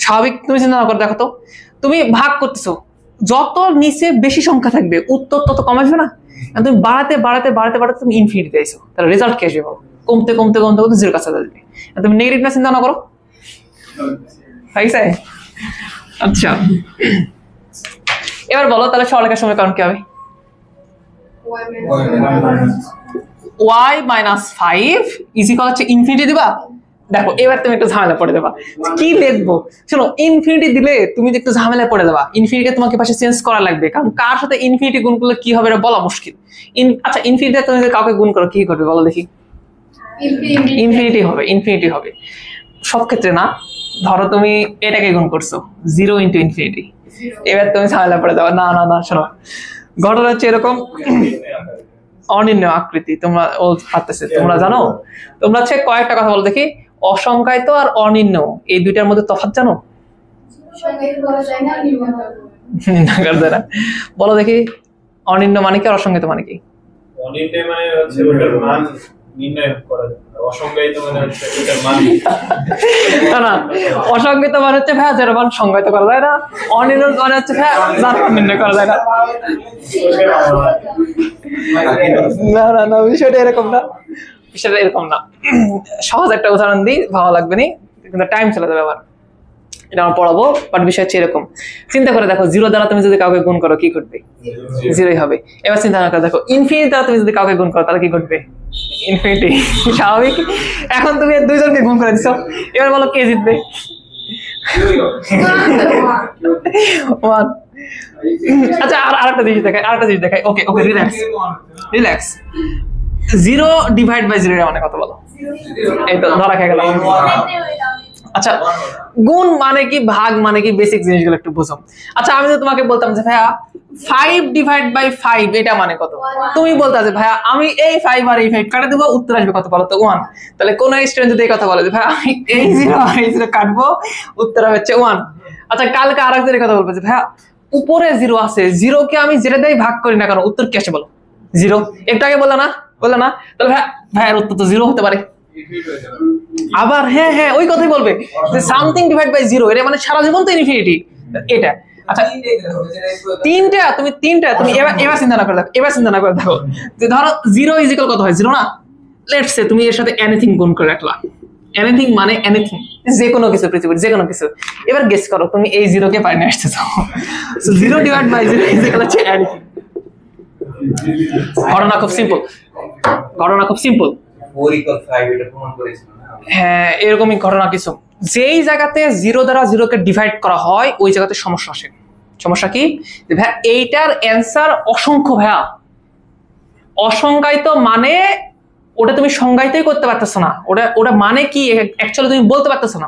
স্বাভাবিক, তুমি চিন্তা করে দেখো তো, তুমি ভাগ করতেছো, যত নিচে বেশি সংখ্যা থাকবে উত্তর তত কমাইবে না? তুমি বাড়াতে বাড়াতে বাড়াতে বাড়াতে তুমি ইনফিনিটি আইছো, তাহলে রেজাল্ট কি আসবে বলো? কমতে কমতে কমতে কমতে 0 কাছে আসবে। তুমি নেগেটিভ না চিন্তা না করো, ঠিক আছে? আচ্ছা এবার বলো তাহলে সরলরেখার সমীকরণ কি হবে? y minus 5 is equal হচ্ছে ইনফিনিটি দিবা। দেখো এবার তুমি একটু ঝামেলা পড়ে দেবা, কি লিখবো? শোনো, ইনফিনিটি দিলে তুমি একটু ঝামেলা পড়ে দেবা, ইনফিনিটি তোমাকে পাশে চেঞ্জ করা লাগবে, কারণ কার সাথে ইনফিনিটি গুণ করলে কি হবে এটা বলা মুশকিল। আচ্ছা ইনফিনিটি তুমি যদি কাউকে গুণ করো কি করবে বলো দেখি? ইনফিনিটি হবে, ইনফিনিটি হবে। সব ক্ষেত্রে না, ধরো তুমি এটাকে গুণ করছো 0 into infinity, এবার তুমি ঝামেলা পড়ে যাবে। না না না, শোনো ঘটনা হচ্ছে এরকম, অনির্ণয় আকৃতি তোমরা ও পারতেছে, তোমরা জানো, তোমরা হচ্ছে কয়েকটা কথা বলো দেখি, অসংজ্ঞায়িত আর অনির্ণয় এই দুইটার মধ্যে তফাৎ জানো? বলো দেখি অনির্ণয় মানে কি আর অসংজ্ঞায়িত মানে কি? অনির্ণয় মানে হচ্ছে ওটার মান নির্ণয় করা যায়, অসংজ্ঞায়িত মানে হচ্ছে ওটার মান। না, অসংজ্ঞায়িত মানে হচ্ছে ভাই যার মান সংজ্ঞায়িত করা যায় না, অনির্ণয় মানে হচ্ছে ভাই যার মান নির্ণয় করা যায় না। না না না, বিষয়টা এরকম না, বিষয়টা এরকম না। সহজ একটা উদাহরণ দিই, ভালো লাগবে না কিন্তু টাইম চলে যাবে আবার, এটা আমরা পড়াবো, বাট বিষয় হচ্ছে এরকম। চিন্তা করে দেখো 0 দ্বারা তুমি যদি কাউকে গুণ করো কি ঘটবে? 0ই হবে। এবার চিন্তা করে দেখো ইনফিনিটি দ্বারা তুমি যদি কাউকে গুণ করো তাহলে কি ঘটবে? ইনফিনিটি। স্বাভাবিক। এখন তুমি দুইজনকে গুণ করে দিছো, এবার বলো কে জিতবে? 1। আচ্ছা আরেকটা জিনিস দেখাই, ওকে ওকে, রিল্যাক্স রিল্যাক্স। 0/0 এর মানে কত বলো? এই তো ধরা খেয়ে গেল। আচ্ছা গুণ মানে কি, ভাগ মানে কি, বেসিক জিনিসগুলো একটু বুঝো। আচ্ছা আমি যদি তোমাকে বলতাম যে ভাইয়া 5 ডিভাইড বাই 5 এটা মানে কত? তুমি বলতে আছে ভাইয়া আমি এই 5 আর এই 5 কাটে দেবো, উত্তর আসবে কত বলো তো? 1। তাহলে কোন স্টুডেন্ট যদি এই কথা বলে যে ভাই আমি এই 0 আর এই 0 কাটবো, উত্তর হচ্ছে 1। আচ্ছা কালকে আরেকজনের কথা বলবে যে ভাইয়া উপরে 0 আছে, 0 কে আমি যেটা দিয়ে ভাগ করি না কেন উত্তর কি আসে বলো? 0। একটু আগে বললা না? তাহলে ভাইয়ার উত্তর তো 0 হতে পারে। আবার হ্যাঁ ওই কথাই বলবে যে সামথিং ডিভাইড বাই 0, এটা মানে সারা জীবন তো ইনফিনিটি এটা। আচ্ছা তুমি এবার চিন্তা না করে দেখো যে ধরো 0 ইজ ইকুয়াল কত হয়? 0 না? লেটস সে তুমি এর সাথে এনিথিং গুণ করে রাখলা। এনিথিং মানে এনিথিং, যে কোনো কিছু, পৃথিবীর যে কোনো কিছু। এবার গেস করো তুমি এই 0 কে পাই না আসতেছো। So 0 divide by 0 is equal হচ্ছে এনিথিং। ঘটনা খুব সিম্পল। 4 equal 5 এটা প্রমাণ করেছিল না? হ্যাঁ এরকমই ঘটনা কিছু। যেই জায়গাতে 0 দ্বারা 0 কে ডিভাইড করা হয় ওই জায়গাতে সমস্যা আসে। সমস্যা কি? যে ভাই এইটার অ্যান্সার অসংখ্য ভাইয়া। অসংজ্ঞায়িত মানে ওটা তুমি সংজ্ঞায়িতই করতে পারতেছো না, ওটা মানে কি অ্যাকচুয়ালি তুমি বলতে পারতেছো না।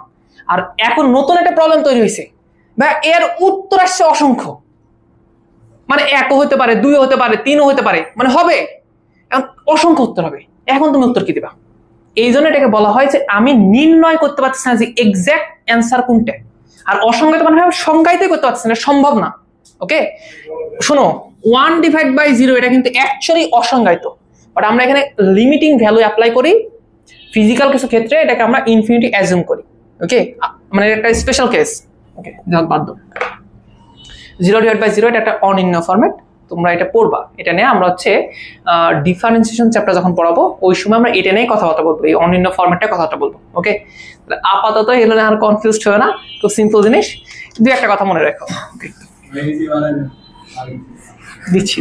আর এখন নতুন একটা প্রবলেম তৈরি হয়েছে ভাই, এর উত্তর আসছে অসংখ্য, মানে 1 হতে পারে, 2 হতে পারে, 3 হতে পারে, মানে হবে অসংখ্য উত্তর হবে। এখন তুমি উত্তর কি দিবা? এই জন্য এটাকে বলা হয় যে আমি নির্ণয় করতে পারছি না যে এক্সাক্ট অ্যান্সার কোনটা। আর অসংজ্ঞায়িত মানে সংজ্ঞায়িতই করতে পারছি না, সম্ভব না। ওকে শোনো, 1 ডিভাইড বাই 0 এটা কিন্তু অ্যাকচুয়ালি অসংজ্ঞায়িত, বাট আমরা এখানে লিমিটিং ভ্যালু অ্যাপ্লাই করি। ফিজিক্যাল কিছু ক্ষেত্রে এটাকে আমরা ইনফিনিটি অ্যাজিউম করি। ওকে মানে একটা স্পেশাল কেস। ওকে যাক বাদ দাও। 0 ডিভাইড বাই 0 এটা একটা অনির্ণয় ফরম্যাট, তোমরা এটা পড়বা। এটা নিয়ে আমরা হচ্ছে ডিফারেন্সিয়েশন চ্যাপ্টার যখন পড়াবো ওই সময় আমরা এটা নিয়ে কথাবার্তা বলবো, এই অনির্ণয় ফরম্যাটটা কথাটা বলবো। ওকে আপাতত এগুলো আর কনফিউজড হবে না, খুব সিম্পল জিনিস। দুই একটা কথা মনে রাখো। ওকে দিচ্ছি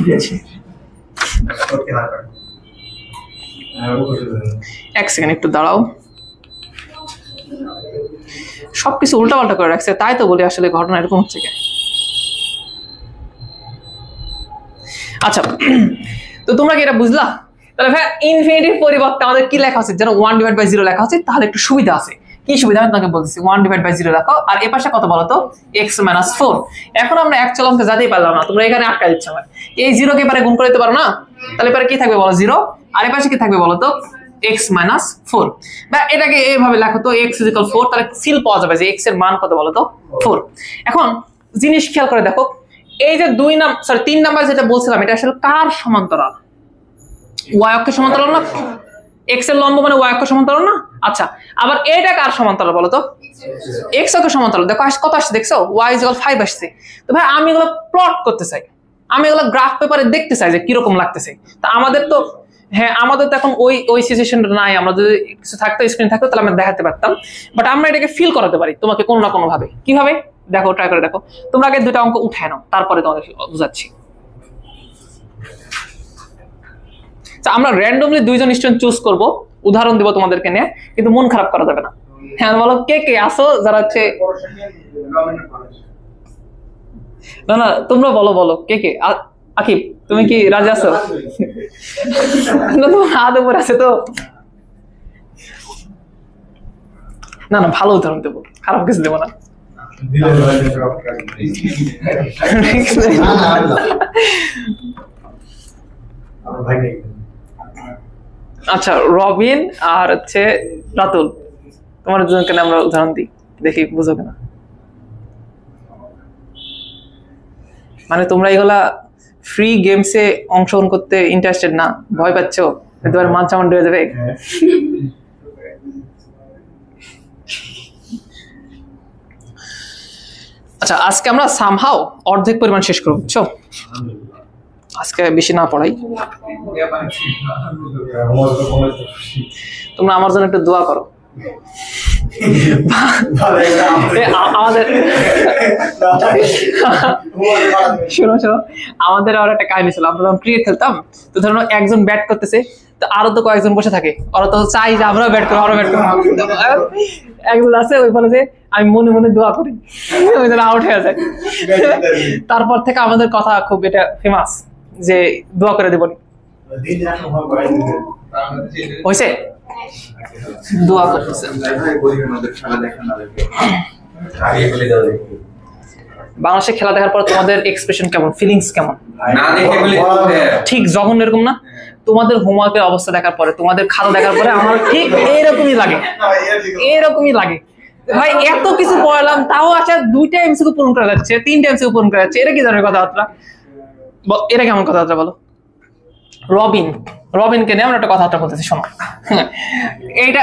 এক সেকেন্ড একটু দাঁড়াও। সবকিছু উল্টাপাল্টা করে রাখছে, তাই তো বলি আসলে ঘটনা এরকম হচ্ছে কেন। আচ্ছা তো তোমরা কি এটা বুঝলা? তাহলে ভাই ইনফিনিটির পরিবর্তে আমাদের কি লেখা উচিত? যেন 1 ডিভাইড বাই 0 লেখা উচিত, তাহলে একটু সুবিধা আছে। কি সুবিধা আমি তোমাকে বলতেছি। 1 ডিভাইড বাই 0 লেখো, আর এই পাশে কত বলো তো? x - 4। এখন আমরা অ্যাকচুয়াল অঙ্কে যেতেই পারলাম না, তোমরা এখানে আটকা দিচ্ছ। আমার এই 0 কে পারে গুণ করে দিতে পারো না? তাহলে পরে কি থাকবে বলো? 0। আর এই পাশে কি থাকবে বলো তো? x - 4। বা এটাকে এইভাবে লেখো তো x = 4, তাহলে ফিল পাওয়া যাবে যে x এর মান কত বলো তো? 4। এখন জিনিস খেয়াল করে দেখো, এই যে 3 নাম্বার যেটা বলছিলাম এটা আসলে কার সমান্তরাল? y অক্ষের সমান্তরাল না? x এর লম্ব মানে y অক্ষের সমান্তরাল না? আচ্ছা আবার এটা কার সমান্তরাল বলো তো? x অক্ষের সমান্তরাল। দেখো কত আসছে দেখছো? y = 5 আসছে। তো ভাই আমি এগুলো প্লট করতে চাই, আমি এগুলো গ্রাফ পেপারে দেখতে চাই যে কিরকম লাগতেছে। তা আমাদের তো এখন ওই সিচুয়েশনটা নাই। আমরা যদি কিছু থাকতো, স্ক্রিন থাকতো, তাহলে আমরা দেখাতে পারতাম। বাট আমরা এটাকে ফিল করাতে পারি তোমাকে কোনো না কোনো ভাবে। কিভাবে দেখো, ট্রাই করে দেখো। তোমরা আগে 2টা অঙ্ক উঠায় নাও, তারপরে তোমাদের বুঝাচ্ছি। আমরা র্যান্ডমলি 2 জন স্টুডেন্ট চুজ করব, উদাহরণ দিব তোমাদেরকে নিয়ে, কিন্তু মন খারাপ করা যাবে না। হ্যাঁ বলো কে আসো যারা হচ্ছে, না তোমরা বলো কে আকিব তুমি কি রাজি আছো? তোমার হাত উপর আছে তো? না ভালো উদাহরণ দেবো, খারাপ কিছু দেবো না। আচ্ছা রবিন আর হচ্ছে রাতুল, তোমার দুজনকে আমরা উদাহরণ দিই, দেখি বুঝো কিনা। মানে তোমরা এগুলা ফ্রি গেমসে অংশগ্রহণ করতে ইন্টারেস্টেড না? ভয় পাচ্ছ তোমার মান চামান ডুবে যাবে? আচ্ছা আজকে আমরা সামহাও অর্ধেক পরিমাণ শেষ করবো, বুঝছো? আজকে বেশি না পড়াই। তোমরা আমার জন্য একটু দোয়া করো। আমাদের শোনো আমাদের আর একটা কাহিনী ছিল। আমরা যখন ক্রিকেট খেলতাম, তো ধরো একজন ব্যাট করতেছে, তো আরো তো কয়েকজন বসে থাকে, ওরা তো চাই যে আমরাও ব্যাট করবো, আমরাও ব্যাট করবো। একজন আছে ওই বলে যে আমি মনে মনে দোয়া করি, ওই জন্য আউট হয়ে যায়। তারপর থেকে আমাদের কথা খুব এটা ফেমাস যে দোয়া করে দেবনি। হয়েছে দোয়া করতেছে। বাংলাদেশে খেলা দেখার পর তোমাদের এক্সপ্রেশন কেমন, ফিলিংস কেমন? না দেখে বলে ঠিক যখন এরকম না, তোমাদের হোমওয়ার্কের অবস্থা দেখার পরে, তোমাদের খাতা দেখার পরে আমার ঠিক এইরকমই লাগে, এইরকমই লাগে। ভাই এত কিছু পড়ালাম, তাও আচ্ছা 2টা এমসিকিউ পূরণ করা যাচ্ছে, 3টা এমসিকিউ পূরণ করা যাচ্ছে, এটা কি ধরনের কথাবার্তা? এটা কেমন কথাবার্তা বলো? রবিনকে নিয়ে আমরা একটা কথাবার্তা বলতেছি, শোনো। এইটা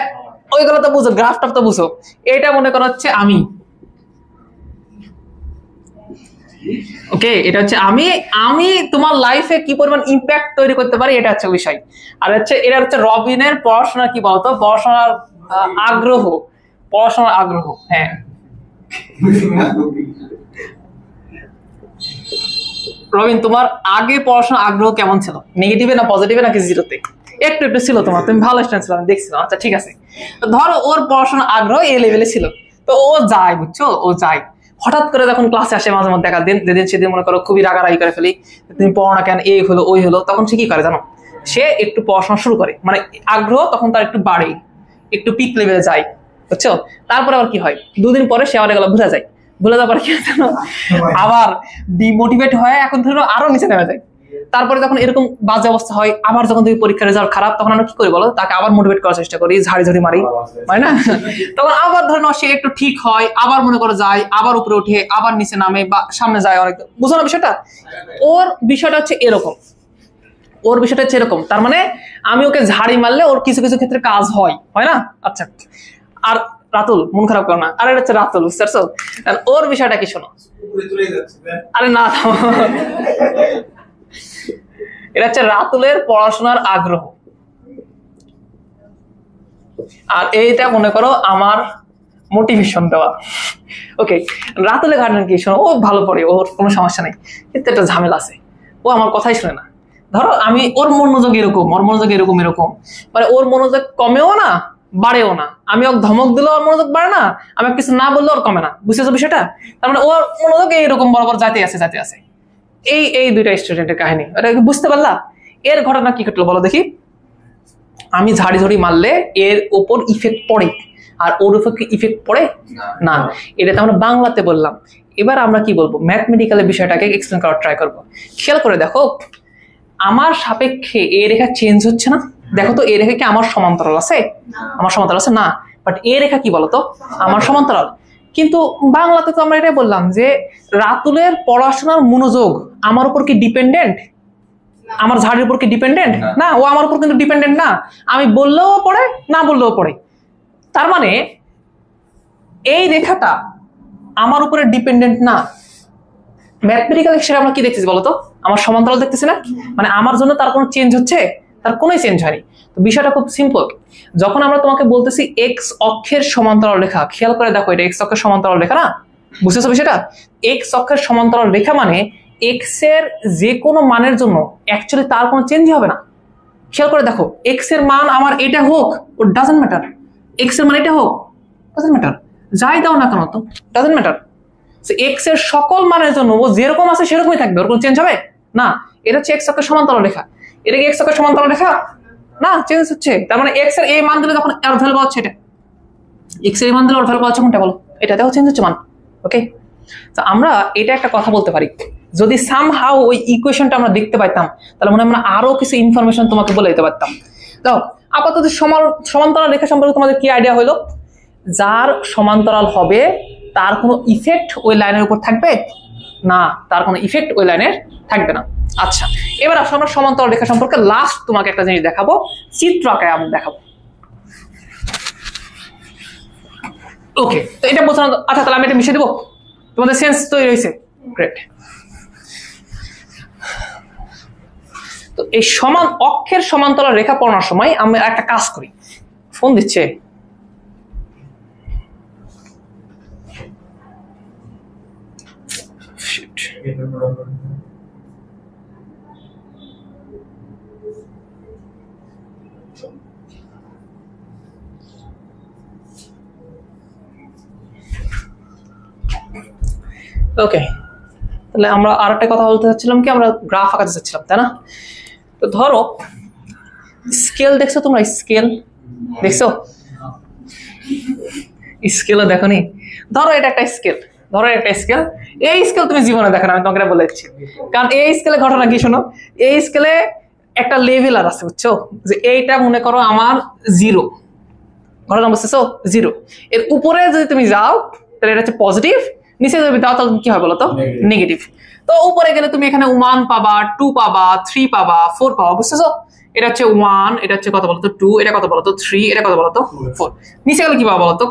ওইগুলো তো বুঝো, গ্রাফটা তো বুঝো। এটা মনে করা হচ্ছে আমি, ওকে, এটা হচ্ছে আমি তোমার লাইফে কি পরিমাণ ইম্প্যাক্ট তৈরি করতে পারি, এটা হচ্ছে বিষয়। আর হচ্ছে এটা হচ্ছে রবিনের পড়াশোনা, কি বলতো, পড়াশোনার আগ্রহ, পড়াশোনার আগ্রহ। হ্যাঁ, রবিন তোমার আগে পড়াশোনার আগ্রহ কেমন ছিল? নেগেটিভে না পজিটিভে নাকি জিরোতে? একটু একটু ছিল তোমার, তুমি ভালো স্টুডেন্ট ছিল, আমি দেখছিলাম। আচ্ছা ঠিক আছে, ধরো ওর পড়াশোনার আগ্রহ এই লেভেলে ছিল, তো ও যায়, বুঝছো, ও যায়। হঠাৎ করে যখন ক্লাসে আসে মাঝে মধ্যে, দেখা দিন যেদিন সেদিন মনে করো খুবই রাগারাগি করে ফেলি, তুমি পড়ো না কেন, এই হলো ওই হলো, তখন সে কি করে জানো? সে একটু পড়াশোনা শুরু করে, মানে আগ্রহ তখন তার একটু বাড়ে, একটু পিক লেভেলে যায়, বুঝছো। তারপরে আবার কি হয়, 2 দিন পরে সে আবার এগুলো ভুলে যায়, ভুলে যাওয়ার পরে কি জানো, আবার ডিমোটিভেট হয়ে এখন ধরো আরো নিচে নেমে যায়। তারপরে যখন এরকম বাজে অবস্থা হয়, আবার যখন তুমি পরীক্ষার রেজাল্ট খারাপ, তখন আমরা কি করি বলো, তাকে আবার মোটিভেট করার চেষ্টা করি, ঝাড়ি মারি, হয় না? তখন আবার ধরো সে একটু ঠিক হয়, আবার মনে করে যায়, আবার উপরে উঠে, আবার নিচে নামে বা সামনে যায়, অনেক। বুঝো না বিষয়টা? ওর বিষয়টা হচ্ছে এরকম, ওর বিষয়টা হচ্ছে এরকম। তার মানে আমি ওকে ঝাড়ি মারলে ওর কিছু কিছু ক্ষেত্রে কাজ হয়, হয় না? আচ্ছা, আর রাতুল মন খারাপ করো না, আর এটা হচ্ছে রাতুল, বুঝতে পারছো? ওর বিষয়টা কি শোনো। আরে না, এটা হচ্ছে রাতুলের পড়াশোনার আগ্রহ, আর এইটা মনে করো আমার মোটিভেশন দেওয়া। ওকে, রাতুলের ঘটনা কি শোনো, ও ভালো পড়ে, ওর কোনো সমস্যা নেই, কিন্তু একটা ঝামেলা আছে, ও আমার কথাই শুনে না। ধরো আমি ওর মনোযোগ এরকম, এরকম, মানে ওর মনোযোগ কমেও না বাড়েও না, আমি ওর ধমক দিলেও ওর মনোযোগ বাড়ে না, আমি কিছু না বললেও ওর কমে না, বুঝতেছো বিষয়টা? তার মানে ওর মনোযোগ এইরকম বরাবর যাতে আছে। এই 2টা স্টুডেন্টের কাহিনী, এটা বুঝতে পারলা? এর ঘটনা কি ঘটলো বলো দেখি। আমি ঝাড়ি মারলে এর ওপর ইফেক্ট পড়ে, আর ওর উপর কি ইফেক্ট পড়ে না। এটা তো আমরা বাংলাতে বললাম, এবার আমরা কি বলবো, ম্যাথমেটিক্যালের বিষয়টাকে এক্সপ্লেন করার ট্রাই করবো। খেয়াল করে দেখো, আমার সাপেক্ষে এ রেখা চেঞ্জ হচ্ছে না, দেখো তো, এ রেখা কি আমার সমান্তরাল আছে? আমার সমান্তরাল আছে না, বাট এ রেখা কি বলতো, আমার সমান্তরাল। কিন্তু বাংলাতে তো আমরা এটাই বললাম যে রাতুলের পড়াশোনার মনোযোগ আমার উপর কি ডিপেন্ডেন্ট, আমার ঝাড়ির উপর কি ডিপেন্ডেন্ট না, ও আমার উপর কিন্তু ডিপেন্ডেন্ট না, আমি বললেও পড়ে না বললেও পড়ে। তার মানে এই রেখাটা আমার উপরে ডিপেন্ডেন্ট না। ম্যাথমেটিক্যাল হিসেবে আমরা কি দেখতেছি বলতো, আমার সমান্তরাল দেখতেছি না, মানে আমার জন্য তার কোনো চেঞ্জ হচ্ছে, তার কোনোই চেঞ্জ হয়নি। তো বিষয়টা খুব সিম্পল। যখন আমরা তোমাকে বলতেছি এক্স অক্ষের সমান্তরাল রেখা, খেয়াল করে দেখো, এটা এক্স অক্ষের সমান্তরাল রেখা না, বুঝতেছো বিষয়টা? এক্স অক্ষের সমান্তরাল রেখা মানে এক্স এর যে কোনো মানের জন্য অ্যাকচুয়ালি তার কোনো চেঞ্জ হবে না। খেয়াল করে দেখো, এক্স এর মান আমার এটা হোক, ও ডাজন্ট ম্যাটার, এক্স এর মান এটা হোক, ডাজন্ট ম্যাটার, যাই দাও না কেন তো ডাজন্ট ম্যাটার। এক্স এর সকল মানের জন্য ও যেরকম আছে সেরকমই থাকবে, ওর কোনো চেঞ্জ হবে না। এটা হচ্ছে এক্স অক্ষের সমান্তরাল রেখা। এটা কি এক্স অক্ষের সমান্তরাল রেখা না, চেঞ্জ হচ্ছে। তার মানে এক্স এর এই মান দিলে যখন এর ভ্যালু পাচ্ছে, এটা এক্স এর মান দিলে ওর ভ্যালু পাচ্ছে কোনটা বলো, এটাতেও চেঞ্জ হচ্ছে মান। ওকে, তো আমরা এটা একটা কথা বলতে পারি, যদি সামহাউ ওই ইকুয়েশনটা আমরা দেখতে পাইতাম, তাহলে মনে হয় আমরা আরো কিছু ইনফরমেশন তোমাকে বলে দিতে পারতাম। দেখো, আপাতত সমান্তরাল রেখা সম্পর্কে তোমাদের কি আইডিয়া হলো? যার সমান্তরাল হবে তার কোনো ইফেক্ট ওই লাইনের উপর থাকবে না, তার কোনো ইফেক্ট ওই লাইনের থাকবে না। আচ্ছা, এবার আসলে আমরা সমান্তরাল রেখা সম্পর্কে লাস্ট তোমাকে একটা জিনিস দেখাবো, চিত্র আকারে আমি দেখাবো। ওকে, তো এটা বোঝানো। আচ্ছা, তাহলে আমি এটা মিশিয়ে দেবো, তোমাদের সেন্স তৈরি হয়েছে? গ্রেট। তো এই সমান অক্ষের সমান্তরাল রেখা পড়ানোর সময় আমরা একটা কাজ করি। ফোন দিচ্ছে, ওকে, তাহলে আমরা আর একটা কথা বলতে চাচ্ছিলাম কি, আমরা গ্রাফ আঁকাতে চাচ্ছিলাম, তাই না? তো ধরো স্কেল দেখছো তোমরা, স্কেল দেখছো? স্কেলও দেখো নি? ধরো এটা একটা স্কেল, ধরো একটা স্কেল, এই স্কেল তুমি জীবনে দেখো না, আমি তোমাকে বলে দিচ্ছি। কারণ এই স্কেলে ঘটনা কি শোনো, এই স্কেলে একটা লেভেল আর আছে, বুঝছো, যে এইটা মনে করো আমার 0, ঘটনা বুঝতেছো 0, এর উপরে যদি তুমি যাও তাহলে এটা হচ্ছে পজিটিভ, নিচে যদি দাও তাহলে কি হয় বলো তো নেগেটিভ। তো উপরে গেলে তুমি এখানে 1 পাবা, 2 পাবা, 3 পাবা, 4 পাবা, বুঝতেছো? এটা হচ্ছে 1, এটা হচ্ছে কত বলতো 2, এটা কত বলতো 3, এটা কত বলতো 4। নিচে গেলে কি পাবা বলতো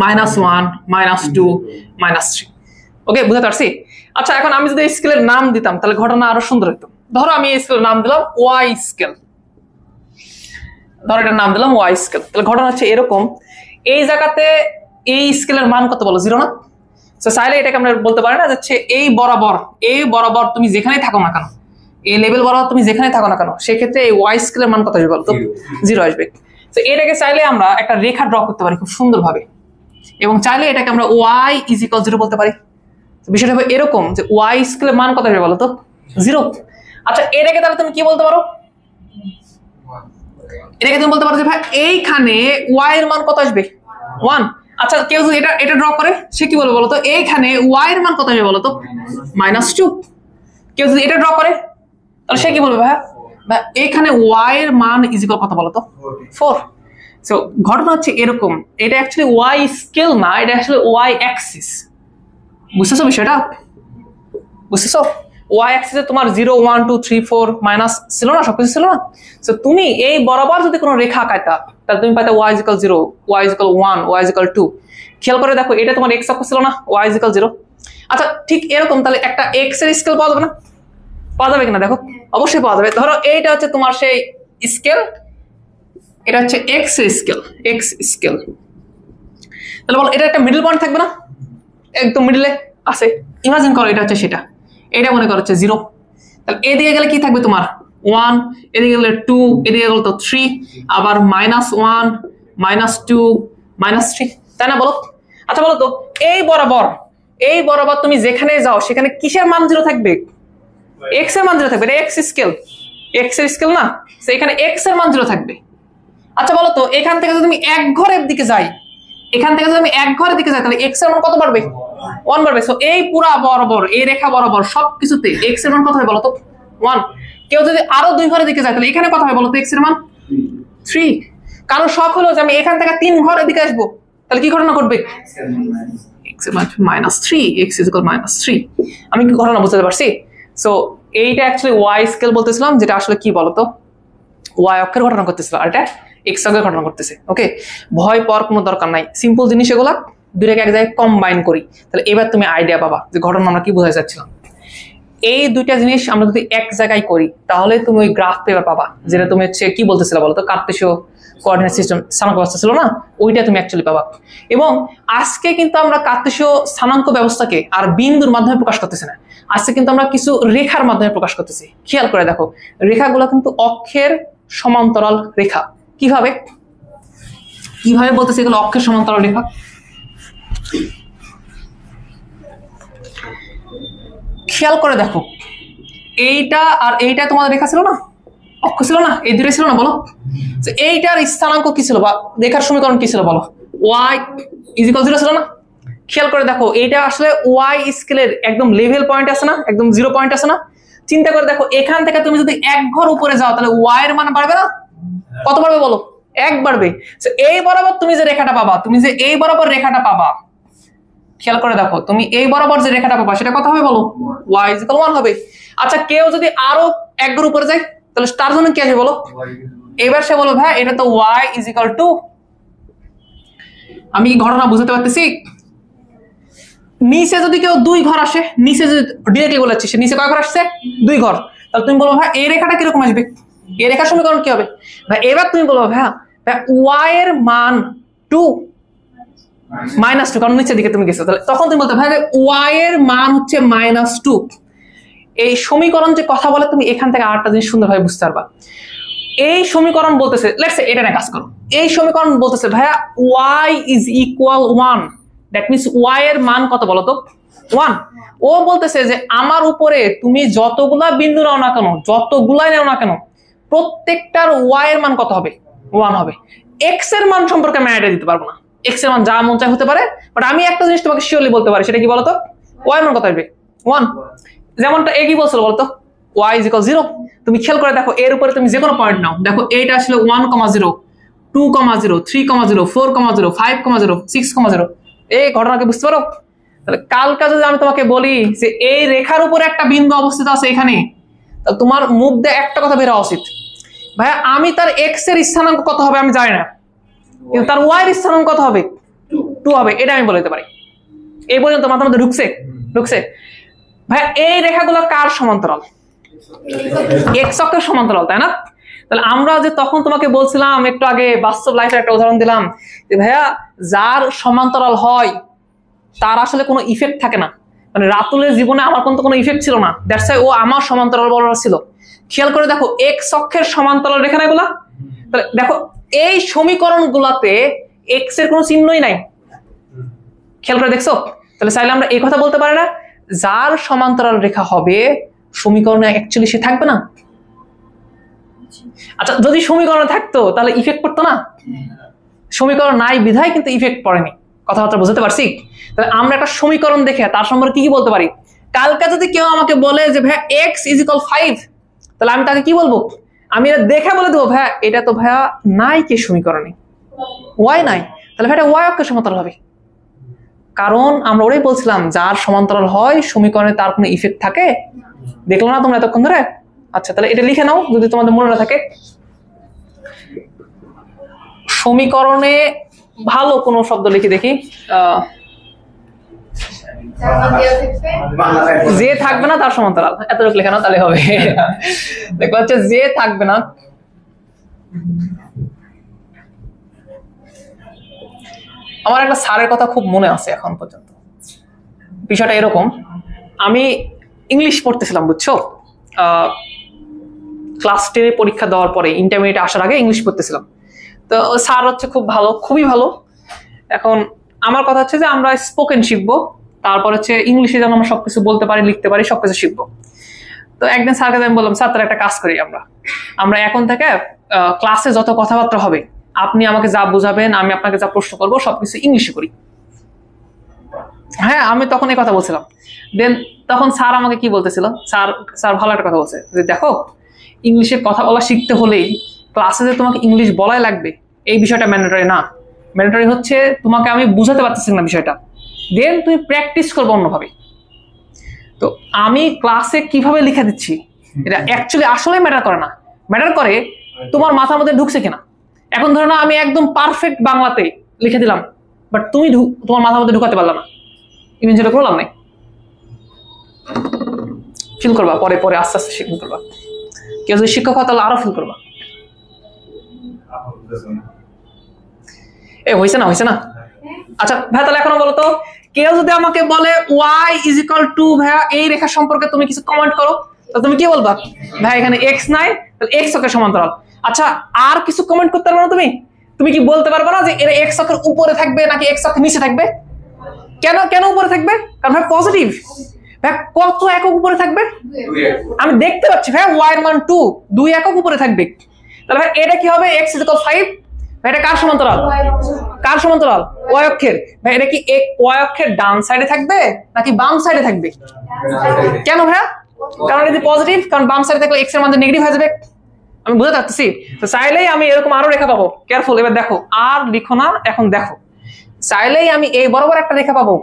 -1, -2, -3। ওকে, বুঝতে পারছি? আচ্ছা, এখন আমি যদি এই স্কেলের নাম দিতাম তাহলে ঘটনা আরো সুন্দর হতো। ধরো আমি এই স্কেলের নাম দিলাম ওয়াই স্কেল, ধরো এটার নাম দিলাম ওয়াই স্কেল। তাহলে ঘটনা হচ্ছে এরকম, এই জায়গাতে এই স্কেলের মান কত বলো 0 না? তো চাইলে এটাকে আমরা বলতে পারি না যে এই বরাবর তুমি যেখানেই থাকো না কেন, এই লেভেল বরাবর তুমি যেখানেই থাকো না কেন, সেক্ষেত্রে এই ওয়াই স্কেলের মান কত আসবে বলতো 0 আসবে। তো এটাকে চাইলে আমরা একটা রেখা ড্র করতে পারি খুব সুন্দরভাবে, এবং চাইলে এটাকে আমরা ওয়াই ইজ ইকুয়াল 0 বলতে পারি। বিষয়টা হবে এরকম যে ওয়াই স্কেলের মান কত আসবে বলো তো 0। আচ্ছা, এটাকে তাহলে তুমি কি বলতে পারো, এটাকে তুমি বলতে পারো যে ভাই এইখানে ওয়াই এর মান কত আসবে 1। আচ্ছা, কেউ যদি এটা ড্র করে সে কি বলবে বলতো, এইখানে ওয়াই এর মান কত আসবে বলতো -2। কেউ যদি এটা ড্র করে তাহলে সে কি বলবে ভাই এইখানে ওয়াই এর মান ইজ ইকুয়াল কত বলতো 4। সো ঘটনা হচ্ছে এরকম, এটা অ্যাকচুয়ালি ওয়াই স্কেল না, এটা আসলে ওয়াই অ্যাক্সিস। বুঝতেছো বিষয়টা? বুঝতেছো? ওয়াই অ্যাক্সিসে তোমার 0, 1, 2, 3, 4 মাইনাস ছিল না, সবকিছু ছিল না। সো তুমি এই বরাবর যদি কোনো রেখা আঁকাইতা তাহলে তুমি পাইতা Y is equal 0, Y is equal 1, Y is equal 2। খেয়াল করে দেখো, এটা তোমার এক্স অক্ষ ছিল না, ওয়াই ইজ ইকুয়াল 0। আচ্ছা, ঠিক এরকম তাহলে একটা এক্স এর স্কেল পাওয়া যাবে না? পাওয়া যাবে কিনা দেখো, অবশ্যই পাওয়া যাবে। ধরো এইটা হচ্ছে তোমার সেই স্কেল, এটা হচ্ছে এক্স স্কেল, এক্স স্কেল। তাহলে বলো এটা একটা মিডল পয়েন্ট থাকবে না, একদম মিডলে আছে। ইমাজিন করো এটা হচ্ছে সেটা, এটা মনে করো হচ্ছে 0। তাহলে এদিকে গেলে কি থাকবে তোমার 1, এদিকে গেলে 2, এদিকে গেলে তো 3, আবার -1, -2, -3, তাই না বলো? আচ্ছা বলো তো এই বরাবর তুমি যেখানে যাও সেখানে কিসের মান 0 থাকবে? এক্স এর মান 0 থাকবে। এটা এক্স স্কেল, এক্স এর স্কেল না, এখানে এক্স এর মান 0 থাকবে। আচ্ছা বলো তো এখান থেকে যদি তুমি এক ঘরের দিকে যাই, তাহলে এক্স এর মান কত বাড়বে? 1 বাড়বে। সো এই পুরা বরাবর, এই রেখা বরাবর সবকিছুতে এক্স এর মান কত হয় বলো তো 1। কেউ যদি আরো 2 ঘরের দিকে যায় তাহলে এখানে কত হয় বলো তো এক্স এর মান 3। কারণ শখ হলো যে আমি এখান থেকে 3 ঘরের দিকে আসবো, তাহলে কি ঘটনা ঘটবে? এক্স এর মান -3, এক্স ইজ ইকুয়াল -3। আমি কি ঘটনা বুঝতে পারছি? সো এইটা অ্যাকচুয়ালি ওয়াই স্কেল বলতেছিলাম, যেটা আসলে কি বলতো ওয়াই অক্ষের ঘটনা করতেছিল, আর এটা এক্স অক্ষের ঘটনা করতেছে। ওকে, ভয় পাওয়ার কোনো দরকার নাই, সিম্পল জিনিস এগুলা, দুইটাকে এক জায়গায় কম্বাইন করি তাহলে এবার তুমি আইডিয়া পাবা যে ঘটনা আমরা কি বোঝাতে চাচ্ছিলাম। এই দুইটা জিনিস আমরা যদি এক জায়গায় করি তাহলে তুমি ওই গ্রাফ পেপার পাবা, যেটা তুমি হচ্ছে কি বলতেছিলে বলো তো কার্তেশীয় কোঅর্ডিনেট সিস্টেম স্থানাঙ্ক ব্যবস্থা ছিল না, ওইটা তুমি অ্যাকচুয়ালি পাবা। এবং আজকে কিন্তু আমরা কার্তেশীয় স্থানাঙ্ক ব্যবস্থাকে আর বিন্দুর মাধ্যমে প্রকাশ করতেছি না, আজকে কিন্তু আমরা কিছু রেখার মাধ্যমে প্রকাশ করতেছি। খেয়াল করে দেখো, রেখাগুলো কিন্তু অক্ষের সমান্তরাল রেখা। কিভাবে বলতেছি এগুলো অক্ষের সমান্তরাল রেখা? খেয়াল করে দেখো, এইটা আর এইটা তোমাদের রেখা ছিল না, অক্ষ ছিল না, এই দুটো ছিল না বলো? এইটার স্থানাঙ্ক কি ছিল বা রেখার সমীকরণ কি ছিল বলো? ওয়াই ইজ ইকুয়াল 0 ছিল না? খেয়াল করে দেখো, এইটা আসলে ওয়াই স্কেলের একদম লেভেল পয়েন্ট আছে না, একদম 0 পয়েন্ট আছে না। চিন্তা করে দেখো, এখান থেকে তুমি যদি এক ঘর উপরে যাও তাহলে ওয়াই এর মান বাড়বে না? কত বাড়বে বলো? 1 বাড়বে। এই বরাবর তুমি যে রেখাটা পাবা, খেয়াল করে দেখো, তুমি এই বরাবর যে রেখাটা পাবা সেটা কত হবে বলো? y = 1 হবে। আচ্ছা, কেউ যদি আরো এক ঘর উপরে যায় তাহলে তার জন্য কি আসবে বলো? এবার সে বলবে ভাই এটা তো y = 2। আমি কি ঘটনা বুঝতে পারতেছি? নিচে যদি কেউ 2 ঘর আসে, নিচে যদি ডিরেক্টলি বলেছি সে নিচে কয় ঘর আসছে? 2 ঘর, তাহলে তুমি বলবো ভাই এই রেখাটা কিরকম আসবে, এই রেখার সমীকরণ কি হবে ভাই? এবার তুমি বলবো ভাই y এর মান 2 -2, কারণ নিচের দিকে তুমি গেছো, তাহলে তখন তুমি বলতে ভাই y এর মান হচ্ছে -2। এই সমীকরণ যে কথা বলে তুমি এখান থেকে আরেকটা জিনিস সুন্দরভাবে বুঝতে পারবা। এই সমীকরণ বলতেছে, লেটস সে এটা নিয়ে কাজ করো, এই সমীকরণ বলতেছে ভাইয়া y = 1, দ্যাট মিন্স y এর মান কত বলো তো 1। ও বলতেছে যে আমার উপরে তুমি যতগুলা বিন্দু নাও না কেন, যতগুলাই নাও না কেন, প্রত্যেকটার y এর মান কত হবে? 1 হবে। x এর মান সম্পর্কে আমি আইডিয়া দিতে পারবো না, এক্স এর মান যা মন চায় হতে পারে, বাট আমি একটা জিনিস তোমাকে শিওরলি বলতে পারি, সেটা কি বলতো? ওয়াই মান কত আসবে? 1। যেমনটা এ কি বলছিল বলতো? Y is equal 0। তুমি খেয়াল করে দেখো, এর উপরে তুমি যে কোনো পয়েন্ট নাও, দেখো এইটা আসলে 1,0, 2,0, 3,0, 4,0, 5,0, 6,0। এই ঘটনাকে বুঝতে পারো? তাহলে কালকে যদি আমি তোমাকে বলি যে এই রেখার উপরে একটা বিন্দু অবস্থিত আছে এখানে, তাহলে তোমার মুখ দিয়ে একটা কথা বের হওয়া উচিত, ভাইয়া আমি তার এক্স এর স্থানাঙ্ক কত হবে আমি জানি না, কিন্তু তার ওয়াই এর স্থানাঙ্ক কত হবে? 2 হবে, এটা আমি বলে দিতে পারি। এই পর্যন্ত মাথার মধ্যে ঢুকছে? ভাইয়া এই রেখাগুলো কার সমান্তরাল? এক্স অক্ষের সমান্তরাল, তাই না? তাহলে আমরা যে তখন তোমাকে বলছিলাম একটু আগে, বাস্তব লাইফের একটা উদাহরণ দিলাম যে ভাইয়া যার সমান্তরাল হয় তার আসলে কোনো ইফেক্ট থাকে না। মানে রাতুলের জীবনে আমার কোনো ইফেক্ট ছিল না, দ্যাটস ওয়াই ও আমার সমান্তরাল বরাবর ছিল। খেয়াল করে দেখো এক্স অক্ষের সমান্তরাল রেখা না এগুলা? তাহলে দেখো এই সমীকরণ গুলাতে এক্স এর কোনো চিহ্নই নাই, খেয়াল করে দেখছো? তাহলে চাইলে আমরা এই কথা বলতে পারি না যার সমান্তরাল রেখা হবে সমীকরণে অ্যাকচুয়ালি সে থাকবে না? আচ্ছা যদি সমীকরণে থাকতো তাহলে ইফেক্ট পড়তো না? সমীকরণ নাই বিধায় কিন্তু ইফেক্ট পড়েনি। কথাবার্তা বুঝতে পারছি? তাহলে আমরা একটা সমীকরণ দেখে তার সম্পর্কে কি বলতে পারি? কালকে যদি কেউ আমাকে বলে যে ভাইয়া x = 5, তাহলে আমি তাকে কি বলবো? আমি এটা দেখে বলে দেবো ভাইয়া এটা তো ভাইয়া নাই কি সমীকরণে, y নাই, তাহলে ভাইয়া y অক্ষের সমান্তরাল হবে। কারণ আমরা ওটাই বলছিলাম যার সমান্তরাল হয় সমীকরণে তার কোনো ইফেক্ট থাকে। দেখলো না তোমরা এতক্ষণ ধরে? আচ্ছা তাহলে এটা লিখে নাও যদি তোমাদের মনে না থাকে। সমীকরণে ভালো কোনো শব্দ লিখে দেখি। যে থাকবে না তার সমান্তরাল, এতটুকু লেখা নাও তাহলে হবে। দেখো হচ্ছে যে থাকবে না, আমার একটা স্যারের কথা খুব মনে আছে এখন পর্যন্ত। বিষয়টা এরকম, আমি ইংলিশ পড়তেছিলাম বুঝছো, ক্লাস 10 পরীক্ষা দেওয়ার পরে ইন্টারমিডিয়েট আসার আগে ইংলিশ পড়তেছিলাম। তো স্যার হচ্ছে খুব ভালো, খুবই ভালো। এখন আমার কথা হচ্ছে যে আমরা স্পোকেন শিখবো, তারপর হচ্ছে ইংলিশে যেন আমরা সবকিছু বলতে পারি, লিখতে পারি, সবকিছু শিখবো। তো একদিন স্যারকে আমি বললাম স্যার তাহলে একটা কাজ করি, আমরা এখন থেকে ক্লাসে যত কথাবার্তা হবে আপনি আমাকে যা বুঝাবেন, আমি আপনাকে যা প্রশ্ন করবো সবকিছু ইংলিশে করি। হ্যাঁ আমি তখন এই কথা বলছিলাম। দেন তখন স্যার আমাকে কি বলতেছিল, স্যার ভালো একটা কথা বলছে যে দেখো ইংলিশে কথা বলা শিখতে হলেই ক্লাসে যে তোমাকে ইংলিশ বলাই লাগবে এই বিষয়টা ম্যান্ডেটরি না। ম্যান্ডেটরি হচ্ছে তোমাকে আমি বুঝাতে পারতেছি না বিষয়টা, দেন তুমি প্র্যাকটিস করবো অন্যভাবে। তো আমি ক্লাসে কিভাবে লিখে দিচ্ছি এটা অ্যাকচুয়ালি আসলে ম্যাটার করে না, ম্যাটার করে তোমার মাথার মধ্যে ঢুকছে কিনা। এখন ধরো না আমি একদম পারফেক্ট বাংলাতে লিখে দিলাম, বাট তুমি তোমার মাথার মধ্যে ঢুকাতে পারলা না, ইভেন যেটা করলাম নাই। ফিল করবা পরে পরে আস্তে আস্তে ফিল করবা। কেউ যদি শিক্ষক হয় তাহলে আরো ফিল করবা। এ হয়েছে না? আচ্ছা ভাই তাহলে এখন বলো তো, কেউ যদি আমাকে বলে y = ভাইয়া এই রেখা সম্পর্কে তুমি কিছু কমেন্ট করো, তাহলে তুমি কি বলবা? ভাই এখানে x নাই, তাহলে x অক্ষের সমান্তরাল। আচ্ছা আর কিছু কমেন্ট করতে পারবে না তুমি কি বলতে পারবে না যে এর x অক্ষের উপরে থাকবে নাকি x অক্ষের নিচে থাকবে? কেন উপরে থাকবে? কারণ ভাই পজিটিভ। ভাই কত একক উপরে থাকবে? আমি দেখতে পাচ্ছি ভাই y এর মান 2 একক উপরে থাকবে। তাহলে ভাই এটা কি হবে? x = 5। ভাই এটা কার সমান্তরাল? y অক্ষের। ভাই এটা কি y অক্ষের ডান সাইডে থাকবে নাকি বাম সাইডে থাকবে? কেন ভাই? কারণ এটা পজিটিভ, কারণ বাম সাইডে থাকলে x এর মান নেগেটিভ হয়ে যাবে। আমি বুঝতে পারতেছি। তো চাইলেই আমি এরকম আরো রেখা পাবো। কেয়ারফুল, এবার দেখো আর লিখো না, এখন দেখো চাইলেই আমি এই বরাবর একটা রেখা পাবো।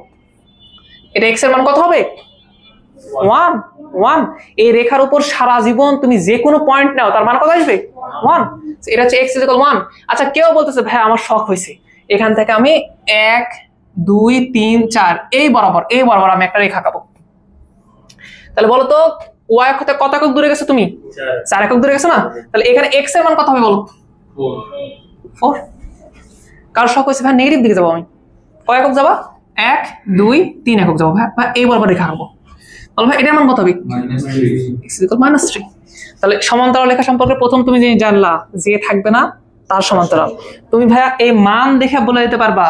এটা x এর মান কত হবে? 1। এই রেখার উপর সারা জীবন তুমি যে কোনো পয়েন্ট নাও তার মান কত আসবে? 1। এটা হচ্ছে x = 1। আচ্ছা কেউ বলতেছে ভাই আমার শখ হয়েছে, এখান থেকে আমি 1 2 3 4 এই বরাবর আমি একটা রেখা পাবো। তাহলে বলো তো y অক্ষ থেকে কত একক দূরে গেছো তুমি? 4 একক দূরে গেছো না? তাহলে এখানে x এর মান কত হবে বলো? 4। কার শখ হয়েছে ভাই নেগেটিভ দিকে যাবো, আমি কয় একক যাবা? 1 2 3 একক যাবো। ভাই এই বরাবর রেখা আঁকবো। বলো ভাই এটার মান কত হবে? x = -3। তাহলে সমান্তরাল রেখা সম্পর্কে প্রথম তুমি যে জানলা যে থাকবে না তার সমান্তরাল। তুমি ভাইয়া এই মান দেখে বলে দিতে পারবা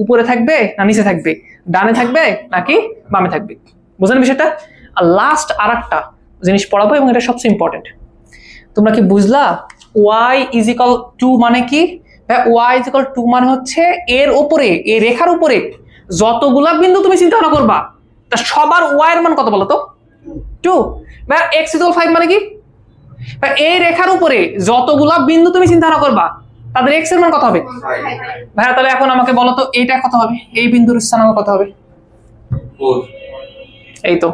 উপরে থাকবে না নিচে থাকবে, ডানে থাকবে নাকি বামে থাকবে। বুঝলেন বিষয়টা? আর লাস্ট আরেকটা জিনিস পড়াবো এবং এটা সবচেয়ে ইম্পর্টেন্ট। তোমরা কি বুঝলা y = 2 মানে কি? y ইকুয়াল 2 মানে হচ্ছে এর উপরে, এই রেখার উপরে যতগুলা বিন্দু তুমি চিন্তা ভাবনা করবা তা সবার y এর মান কত বলো তো? 2। ভাই x ইকুয়াল 5 মানে কি? ভাই এই রেখার উপরে যতগুলা বিন্দু তুমি চিন্তা ভাবনা করবা তাদের x এর মান কত হবে? ভাইয়া তাহলে এখন আমাকে বলো তো এইটা কত হবে? এই বিন্দুর স্থানাঙ্ক কত হবে? 4। এই তো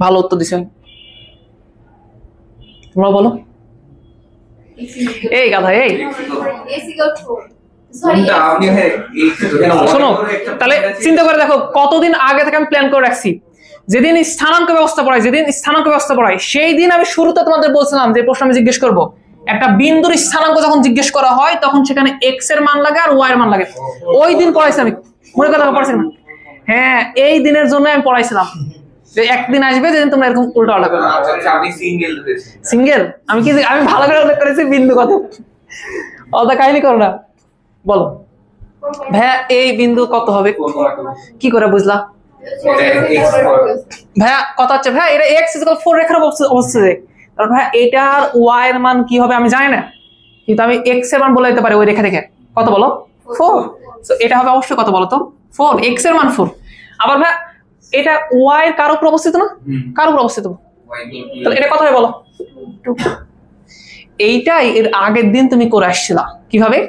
ভালো উত্তর দিছেন, তোমরা বলো। এই গাধা এই শোনো, তাহলে চিন্তা করে দেখো কতদিন আগে থেকে আমি প্ল্যান করে রাখছি। যেদিন স্থানাঙ্ক ব্যবস্থা পড়াই সেই দিন আমি শুরুতে তোমাদের বলছিলাম যে প্রশ্ন আমি জিজ্ঞেস করবো, একটা বিন্দুর স্থানাঙ্ক যখন জিজ্ঞেস করা হয় তখন সেখানে এক্স এর মান লাগে আর ওয়াই এর মান লাগে। ওই দিন পড়াইছি আমি, মনে কথা পড়াইছি না? হ্যাঁ, এই দিনের জন্য আমি পড়াইছিলাম যে একদিন আসবে যেদিন তোমরা এরকম উল্টা পাল্টা করবে। আপনি সিঙ্গেল ধরেছেন। সিঙ্গেল? আমি কি আমি ভালো করে উল্লেখ করেছি বিন্দু কত, অদা কাহিনী করো না। বলো ভাইয়া এই বিন্দু কত হবে? কি করে বুঝলা ভাইয়া? কথা হচ্ছে ভাইয়া এটা x ইকুয়াল 4 রেখার অবস্থিত, কারণ ভাইয়া এটার y এর মান কি হবে আমি জানি না, কিন্তু আমি x এর মান বলে দিতে পারি ওই রেখা থেকে। কত বলো? 4। সো এটা হবে অবশ্যই কত বলো তো? 4। x এর মান 4। আবার ভাইয়া এটা y এর কার উপর অবস্থিত না? কার উপর অবস্থিত? তাহলে এটা কত হবে বলো? 2। এইটাই এর আগের দিন তুমি করে আসছিলা। কিভাবে?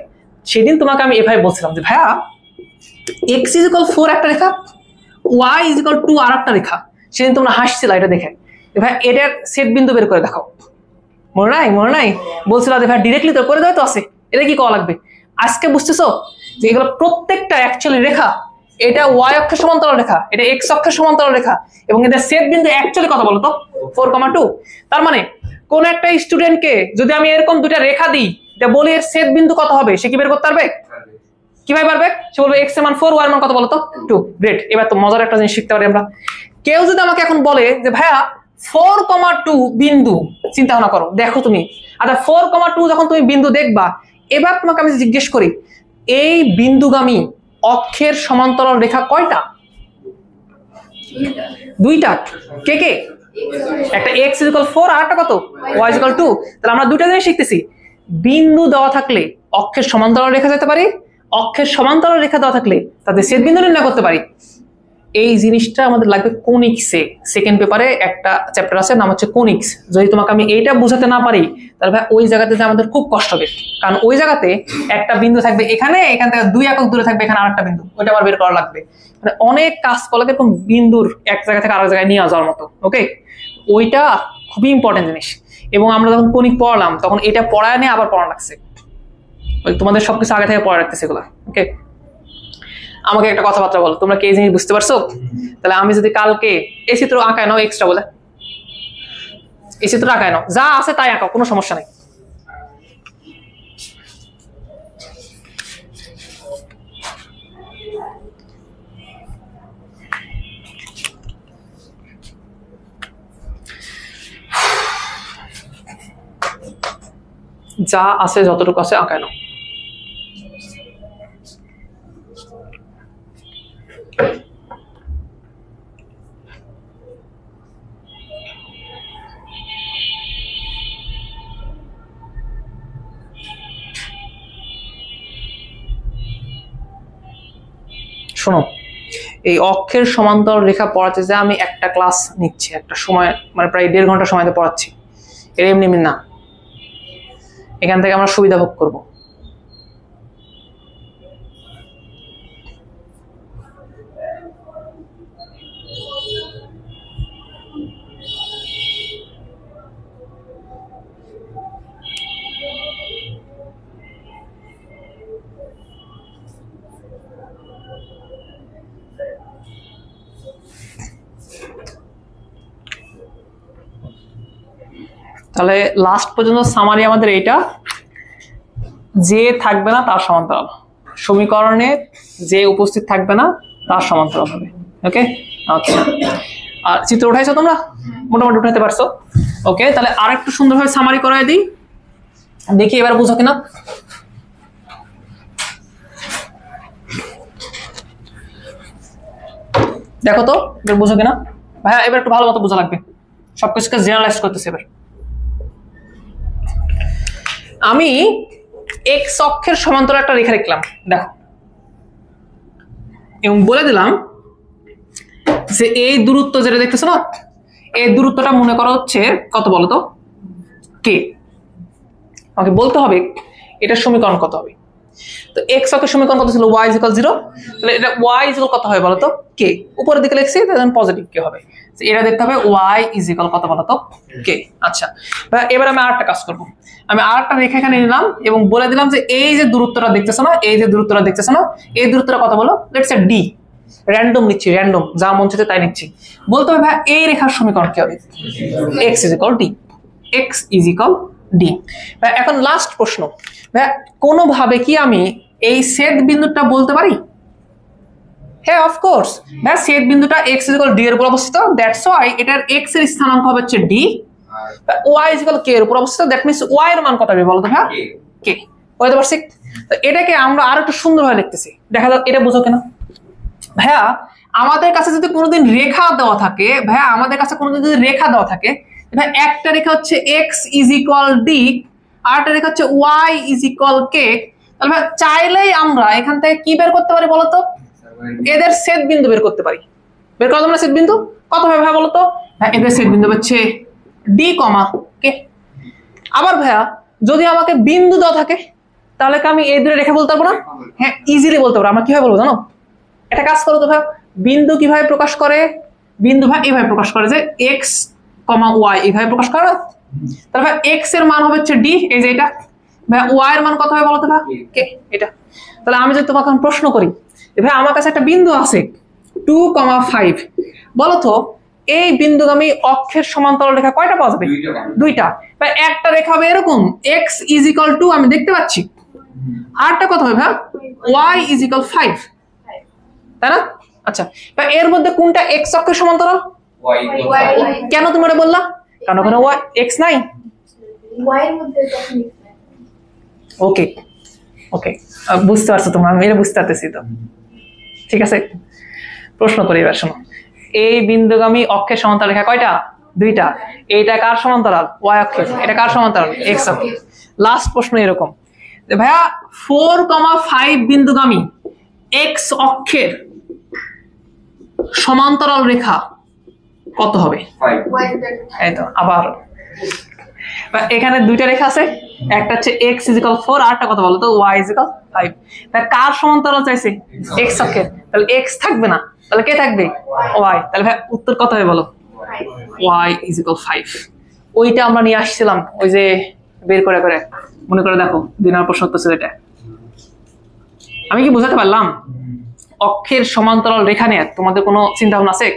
সেদিন তোমাকে আমি এভাবে বলছিলাম যে ভাইয়া x ইকুয়াল 4 একটা রেখা, y ইকুয়াল 2 আর একটা রেখা। সেদিন তোমরা হাসছিলা এটা দেখে, ভাই এটার সেট বিন্দু বের করে দেখাও। মনে নাই? বলছিলা যে ভাই ডিরেক্টলি তো করে দেয় তো আছে, এটা কি করা লাগবে? আজকে বুঝতেছো যে এগুলো প্রত্যেকটা অ্যাকচুয়ালি রেখা। এটা y অক্ষের সমান্তরাল রেখা, এটা x অক্ষের সমান্তরাল রেখা, এবং এটা সেট বিন্দু অ্যাকচুয়ালি কত বলো তো? 4,2। তার মানে কোন একটা স্টুডেন্টকে যদি আমি এরকম দুইটা রেখা দিই, এটা বলি এর সেট বিন্দু কত হবে, সে কি বের করতে পারবে? কিভাবে পারবে? সে বলবে x এর মান 4, y এর মান কত বলো তো? 2। গ্রেট। এবার তো মজার একটা জিনিস শিখতে পারি আমরা। কেউ যদি আমাকে এখন বলে যে ভাইয়া 4,2 বিন্দু চিন্তা ভাবনা করো, দেখো তুমি। আচ্ছা 4,2 যখন তুমি বিন্দু দেখবা, এবার তোমাকে আমি জিজ্ঞেস করি এই বিন্দুগামী অক্ষের সমান্তরাল রেখা কয়টা? 2টা। কে কে? একটা x ইকুয়াল 4 আর একটা কত? y equal 2। তাহলে আমরা দুইটা জিনিস শিখতেছি। বিন্দু দেওয়া থাকলে অক্ষের সমান্তরাল রেখা যেতে পারি, অক্ষের সমান্তরাল রেখা দেওয়া থাকলে তাদের ছেদ বিন্দু নির্ণয় করতে পারি। এই জিনিসটা আমাদের লাগবে কোনিক্সে। সেকেন্ড পেপারে একটা চ্যাপ্টার আছে, নাম হচ্ছে কোনিক্স। যদি তোমাকে আমি এইটা বোঝাতে না পারি তাহলে ভাই ওই জায়গাতে আমাদের খুব কষ্ট হবে, কারণ ওই জায়গাতে একটা বিন্দু থাকবে এখানে, এখান থেকে 2 একক দূরে থাকবে এখানে আরেকটা বিন্দু, ওইটা আবার বের করা লাগবে। মানে অনেক কাজ করলে এরকম বিন্দুর এক জায়গা থেকে আরেক জায়গায় নিয়ে যাওয়ার মতো। ওকে, ওইটা খুবই ইম্পর্টেন্ট জিনিস। এবং আমরা যখন কোনিক পড়ালাম তখন এটা পড়ায় নিয়ে আবার পড়া লাগছে, তোমাদের সবকিছু আগে থেকে পড়া রাখতেছে এগুলা। ওকে, আমাকে একটা কথাবার্তা বলো, তোমরা কি এই জিনিস বুঝতে পারছো? তাহলে আমি যদি কালকে এই চিত্র আঁকায় নাও, এক্সট্রা বলে এই চিত্র আঁকায় নাও, যা আছে তাই আঁকাও, কোনো সমস্যা নেই। যা আছে যতটুকু আছে আঁকায় নাও। শোনো, এই অক্ষের সমান্তরাল রেখা পড়াতে যে আমি একটা ক্লাস নিচ্ছি, একটা সময় মানে প্রায় 1.5 ঘন্টা সময়তে পড়াচ্ছি, এর এমনি না, এখান থেকে আমরা সুবিধা ভোগ করব। তাহলে লাস্ট পর্যন্ত সামারি আমাদের এইটা, যে থাকবে না তার সমান্তরাল, সমীকরণে যে উপস্থিত থাকবে না তার সমান্তরাল হবে। ওকে, আচ্ছা, আর চিত্র উঠাইছো তোমরা? মোটামুটি উঠাইতে পারছো? ওকে, তাহলে আর একটু সুন্দরভাবে সামারি করাই দিই, দেখি এবার বুঝো কিনা। দেখো তো এবার বুঝো কিনা। ভাইয়া এবার একটু ভালো মতো বোঝা লাগবে, সবকিছুকে জেনারেলাইজ করতেছে। এবার আমি এক্স অক্ষের সমান্তরাল একটা রেখা লিখলাম দেখো, এবং বলে দিলাম যে এই দূরত্ব যেটা দেখতেছো না, এই দূরত্বটা মনে করা হচ্ছে কত বলো তো, কে। আমাকে বলতে হবে এটার সমীকরণ কত হবে। তো এক্স অক্ষের সমীকরণ কত ছিল, y = 0, তাহলে এটা y = কত হবে বলো তো, কে। উপরের দিকে লিখছি তাহলে পজিটিভ কে হবে, এটা দেখতে হবে y = কত বলো তো, কে। আচ্ছা এবার আমি আরেকটা কাজ করব, আমি আরেকটা রেখা এখানে নিলাম এবং বলে দিলাম যে এই যে দূরত্বটা দেখতেছো না, এই যে দূরত্বটা দেখতেছো না, এই দূরত্বটা কত বলো, লেটস সে d। র্যান্ডম নিচ্ছি, র্যান্ডম যা মন চাইছে তাই নিচ্ছি। বলতে হবে ভাই এই রেখার সমীকরণ কি হবে, x = d, x = d। এখন লাস্ট প্রশ্ন, ভাই কোনোভাবে কি আমি এই ছেদ বিন্দুটা বলতে পারি? হ্যাঁ অফকোর্স ভাই, ছেদ বিন্দুটা x = d এর উপর অবস্থিত, দ্যাটস ওয়াই এটার x এর স্থানাঙ্ক হবে হচ্ছে d, y = k এর উপর অবস্থিত, দ্যাট মিন্স y এর মান কত হবে বলো তো ভাই, k। বুঝতে পারছি? তো এটাকে আমরা আরো একটু সুন্দরভাবে লিখতেছি, দেখা যাক এটা বুঝো কিনা। ভাইয়া আমাদের কাছে যদি কোনোদিন রেখা দেওয়া থাকে, ভাইয়া আমাদের কাছে কোনোদিন যদি রেখা দেওয়া থাকে, ভাই একটা রেখা হচ্ছে x = d, আর একটা রেখা হচ্ছে y = k, তাহলে ভাই চাইলেই আমরা এখান থেকে কি বের করতে পারি বলতো, এদের ছেদ বিন্দু বের করতে পারি। বের করা যাবে না ছেদ বিন্দু, কত হবে ভাই বলতো, হ্যাঁ এদের ছেদ বিন্দু হচ্ছে d, k। আবার ভাইয়া যদি আমাকে বিন্দু দেওয়া থাকে তাহলে কি আমি এই দুটো রেখা বলতে পারবো না? হ্যাঁ ইজিলি বলতে পারবো। আমরা কিভাবে বলবো জানো, এটা কাজ করো তো ভাই, বিন্দু কিভাবে প্রকাশ করে, বিন্দু ভাই এইভাবে প্রকাশ করে যে x, y এইভাবে প্রকাশ করে। তাহলে ভাই x এর মান হবে হচ্ছে d, এই যে এটা, ভাই y এর মান কত হবে বলতো ভাই, k, এটা। তাহলে আমি যদি তোমাকে প্রশ্ন করি ভাই আমার কাছে একটা বিন্দু আছে 2, 5, বলো তো এই বিন্দুগামী অক্ষের সমান্তরাল রেখা কয়টা পাওয়া যাবে? দুইটা। ভাই একটা রেখা হবে এরকম x = আমি দেখতে পাচ্ছি, আরটা কত হবে ভাই, y = 5, তাই না? আচ্ছা এর মধ্যে কোনটা x অক্ষের সমান্তরাল? কেন তুমি এটা বললা, কারণ ওখানে x নাই। ওকে ওকে বুঝতে পারছো তোমরা, আমি এটা বুঝতে পারতেছি তো, ঠিক আছে। প্রশ্ন করি এবার শোনো, এই বিন্দুগামী অক্ষের সমান্তরাল রেখা কয়টা? দুইটা। এইটা কার সমান্তরাল, y অক্ষের, এটা কার সমান্তরাল, x অক্ষের। লাস্ট প্রশ্ন এরকম যে ভাইয়া 4, 5 বিন্দুগামী x অক্ষের সমান্তরাল রেখা কত হবে? এই তো আবার এখানে দুইটা রেখা আছে, একটা হচ্ছে x = 4, আর একটা কত বলো তো, y = 5। তাহলে কার সমান্তরাল চাইছে, x অক্ষের, তাহলে x থাকবে না, তাহলে কে থাকবে, y। তাহলে ভাই উত্তর কত হবে বলো, y = 5। ওইটা আমরা নিয়ে আসছিলাম ওই যে বের করে করে, মনে করে দেখো 2 নম্বর প্রশ্ন উত্তর ছিল এটা। আমি কি বোঝাতে পারলাম? অক্ষের সমান্তরাল রেখা নিয়ে তোমাদের কোনো চিন্তা ভাবনা আছে?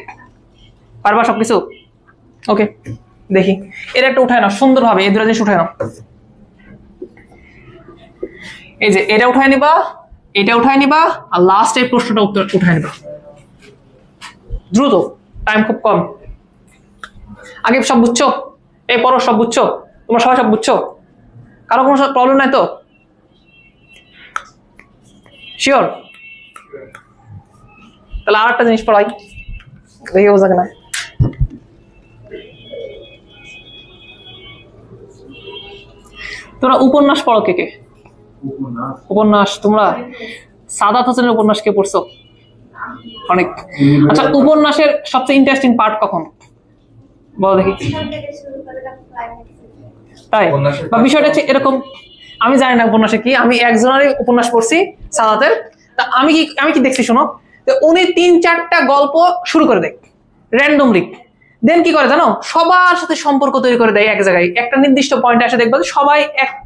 পারবা সবকিছু? ওকে দেখি এটা একটা উঠায় নাও সুন্দরভাবে, এই দুটো জিনিস উঠায় নাও। এই যে এটা উঠায় নিবা, এটা উঠায় নিবা, আর লাস্ট এই প্রশ্নটা উঠায় নিবা দ্রুত, টাইম খুব কম। আগে সব বুঝছো? এই পড়ো সব বুঝছো? তোমরা সবাই সব বুঝছো? কারো কোনো প্রবলেম নাই তো? শিওর? তাহলে আর একটা জিনিস পড়াই, দেখি বোঝা কিনা। তোমরা উপন্যাস পড়ো কে কে? উপন্যাস তোমরা সাদাত হোসেনের উপন্যাস কে পড়ছো? অনেক। আচ্ছা উপন্যাসের সবচেয়ে ইন্টারেস্টিং পার্ট কখন বলো দেখি? তাই বা বিষয়টা হচ্ছে এরকম, আমি জানি না উপন্যাসে কি, আমি একজনেরই উপন্যাস পড়ছি সাদাতের। তা আমি কি দেখছি শোনো, উনি 3-4টা গল্প শুরু করে দেয় র্যান্ডমলি, দেন কি করে জানো, সবার সাথে সম্পর্ক তৈরি করে দেয় এক জায়গায়, একটা নির্দিষ্ট পয়েন্টে এসে দেখবে সবাই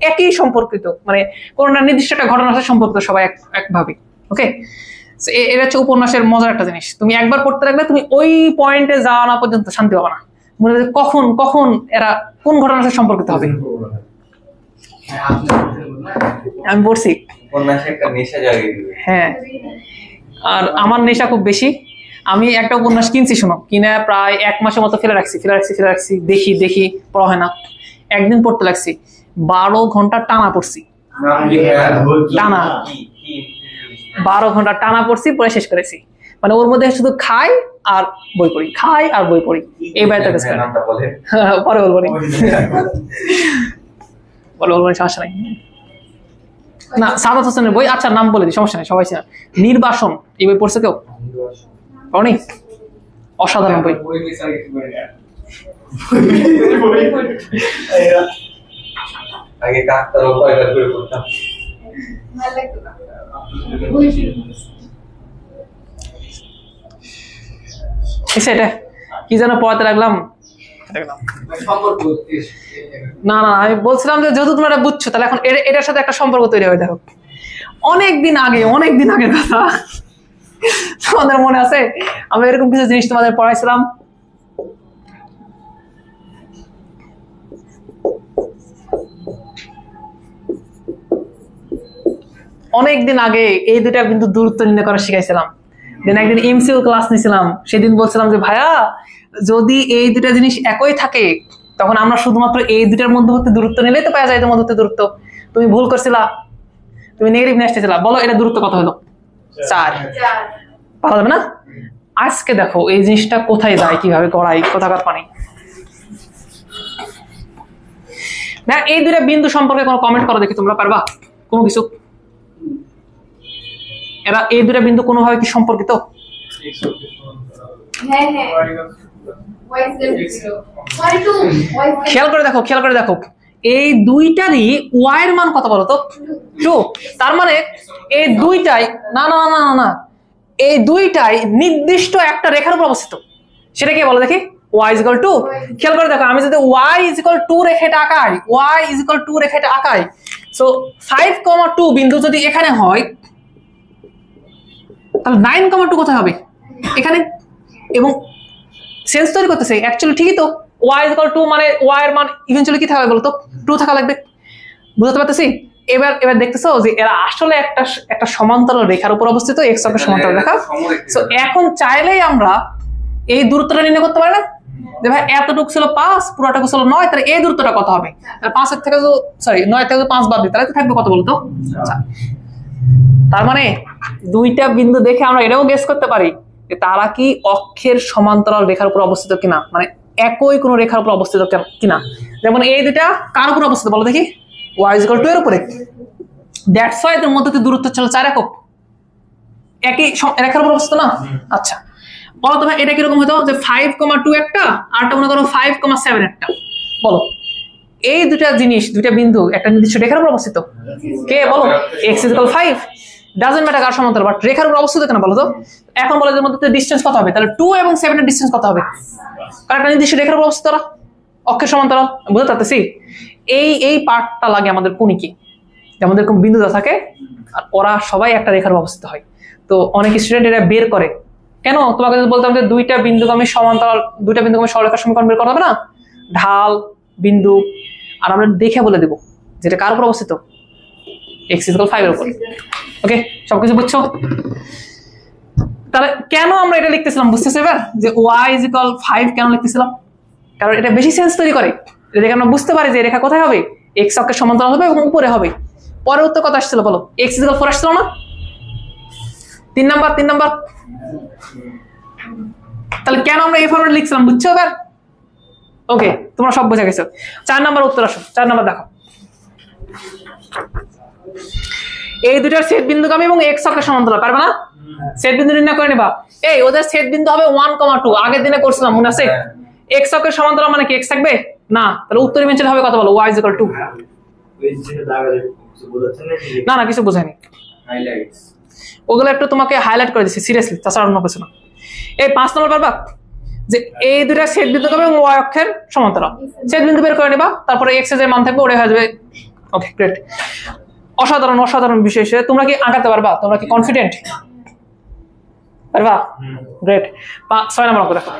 একই সম্পর্কিত, মানে কোনো নির্দিষ্ট একটা ঘটনার সাথে সম্পর্কিত সবাই একভাবে। ওকে এটা হচ্ছে উপন্যাসের মজার একটা জিনিস, তুমি একবার পড়তে লাগলে তুমি ওই পয়েন্টে যাওয়া না পর্যন্ত শান্তি পাবে না, মনে হয় কখন কখন এরা কোন ঘটনার সাথে সম্পর্কিত হবে। আমি পড়ছি, হ্যাঁ, আর আমার নেশা খুব বেশি। আমি একটা উপন্যাস কিনছি শোনো, কিনা প্রায় 1 মাসের মতো ফেলে রাখছি, দেখি পড়া হয় না। একদিন পড়তে লাগছি, 12 ঘন্টা টানা পড়ছি, টানা 12 ঘন্টা টানা পড়ছি, পড়ে শেষ করেছি। মানে ওর মধ্যে শুধু খাই আর বই পড়ি, এই বাইরে পরে বলবো সমস্যা নাই। না সাদাত হোসেনের বই, আচ্ছা নাম বলে দিই, সমস্যা নেই, সবাই চেনে। নির্বাসন, এই বই পড়ছে কেউ? পড়নি? অসাধারণ বই। আগে কাকতার কয়টা করে পড়তাম। ভালো লাগতো না। এটা কি যেন পড়াতে লাগলাম, না না আমি বলছিলাম যে যেহেতু তোমরা এটা বুঝছো, তাহলে এখন এটার সাথে একটা সম্পর্ক তৈরি হবে। দেখো অনেকদিন আগের কথা, তোমাদের মনে আছে আমি এরকম কিছু জিনিস তোমাদের পড়াইছিলাম? অনেকদিন আগে এই দুটা কিন্তু দূরত্ব নির্ণয় করা শিখাইছিলাম। দেন একদিন এমসিকিউ ক্লাস নিয়েছিলাম, সেদিন বলছিলাম যে ভাইয়া যদি এই দুটা জিনিস একই থাকে তখন আমরা শুধুমাত্র এই দুটার মধ্যবর্তী দূরত্ব নিলেই তো পাওয়া যায় মধ্যবর্তী দূরত্ব। তুমি ভুল করছিলা, তুমি নেগেটিভ নিয়ে আসতেছিলা। বলো এটা দূরত্ব কত হলো? 4। পাওয়া যাবে না? আজকে দেখো এই জিনিসটা কোথায় যায়, কিভাবে গড়াই, কোথাকার পানি। না এই দুটা বিন্দু সম্পর্কে কোনো কমেন্ট করো দেখি, তোমরা পারবা কোনো কিছু? এরা এই দুটা বিন্দু কোনোভাবে কি সম্পর্কিত? হ্যাঁ হ্যাঁ খেয়াল করে দেখো এই দুইটারই ওয়াই এর মান কত বলো তো? 2। তার মানে এই দুইটাই না এই দুইটাই নির্দিষ্ট একটা রেখার উপর অবস্থিত। সেটা কি বলো দেখি? y = 2। খেয়াল করে দেখো, আমি যদি y = 2 রেখাটা আঁকাই, y = 2 রেখাটা আঁকাই, সো 5,2 বিন্দু যদি এখানে হয় তাহলে 9,2 কোথায় হবে? এখানে। এবং সেন্স তৈরি করতেছে অ্যাকচুয়ালি ঠিকই তো, y = 2 মানে y এর মান ইভেন্চুয়ালি কি থাকবে বলতো? 2 থাকা লাগবে। বুঝতে পারতেছি? এবার দেখতেছো যে এরা আসলে একটা সমান্তরাল রেখার উপর অবস্থিত, x অক্ষের সমান্তরাল রেখা। সো এখন চাইলেই আমরা এই দূরত্বটা নির্ণয় করতে পারি না যে ভাই এতটুকু ছিল 5, পুরোটুকু ছিল 9, তাহলে এই দূরত্বটা কত হবে? তাহলে 5 থেকে 9 থেকে 5 বাদ দিই, তাহলে থাকবে কত বলতো? আচ্ছা, তার মানে দুইটা বিন্দু দেখে আমরা এটাও গেস করতে পারি যে তারা কি অক্ষের সমান্তরাল রেখার উপর অবস্থিত কিনা, মানে একই কোনো রেখার উপর অবস্থিত কিনা। যেমন এই দুইটা কার উপর অবস্থিত বলো দেখি? y = 2 এর উপরে। দ্যাটস ওয়াই এর মধ্যে দূরত্ব ছিল 4 একক, একই রেখার উপর অবস্থিত না। আচ্ছা বলো তো ভাই এটা কিরকম হতো যে 5,2 একটা, আরটা মনে করো 5,7 একটা। বলো এই দুটা জিনিস, দুইটা বিন্দু একটা নির্দিষ্ট রেখার উপর অবস্থিত। কে বলো? x = 5 ডাজন্ট ম্যাটার কার সমান্তরাল, বাট রেখার উপর অবস্থিত কেন বলো তো? এখন বলো এর মধ্যে ডিসটেন্স কত হবে? তাহলে 2 এবং 7 এর ডিসটেন্স কত হবে? কারণ একটা নির্দিষ্ট রেখার উপর অবস্থিত, অক্ষের সমান্তরাল। বুঝতে পারতেছি? এই পার্টটা লাগে আমাদের কোণিকে, যেমন এরকম বিন্দু দেওয়া থাকে আর ওরা সবাই একটা রেখার উপর অবস্থিত হয়। তো অনেক স্টুডেন্ট এটা বের করে। কেন? তোমাকে যদি বলতাম যে দুইটা বিন্দুগামী সমান্তরাল, দুইটা বিন্দুগামী সরলরেখার সমীকরণ বের করতে হবে না, ঢাল বিন্দু, আর আমরা দেখে বলে দেবো যেটা কার উপর অবস্থিত, x = 5 এর উপর। ওকে, সবকিছু বুঝছো? তাহলে কেন আমরা এটা লিখতেছিলাম বুঝতেছো এবার যে y = 5 কেন লিখতেছিলাম? কারণ এটা বেশি সেন্স তৈরি করে। এটা দেখে আমরা বুঝতে পারি যে রেখা কোথায় হবে, x অক্ষের সমান্তরাল হবে এবং উপরে হবে। পরের উত্তর কত আসছিল বলো? x = 4 আসছিল না? 3 নাম্বার। তাহলে কেন আমরা এই ফরম্যাটে লিখছিলাম বুঝছো এবার? ওকে, তোমরা সব বুঝে গেছো। 4 নাম্বার উত্তর আসো। 4 নাম্বার দেখো, এই দুটার ছেদ বিন্দুগামী এবং x অক্ষের সমান্তরাল, পারবে না? ছেদ বিন্দু নির্ণয় করে নিবা। এই ওদের ছেদ বিন্দু হবে 1,2, আগের দিনে করছিলাম মনে আছে? x অক্ষের সমান্তরাল মানে কি x থাকবে না? তাহলে উত্তর ইভেন্চুয়ালি হবে কত বলো? y = 2। না কিছু বোঝায়নি, হাইলাইটস ওগুলো একটু তোমাকে হাইলাইট করে দিচ্ছি সিরিয়াসলি, তাছাড়া অন্য কিছু না। এই 5 নম্বর পারবা যে এই দুটা ছেদ বিন্দু হবে এবং y অক্ষের সমান্তরাল, ছেদ বিন্দু বের করে নিবা, তারপরে x এর যে মান থাকবে ওটাই হয়ে যাবে। ওকে গ্রেট, অসাধারণ বিষয়। তোমরা কি আঁকাতে পারবা? তোমরা কি কনফিডেন্ট? পারবা? গ্রেট। 6 নম্বর অঙ্ক দেখো।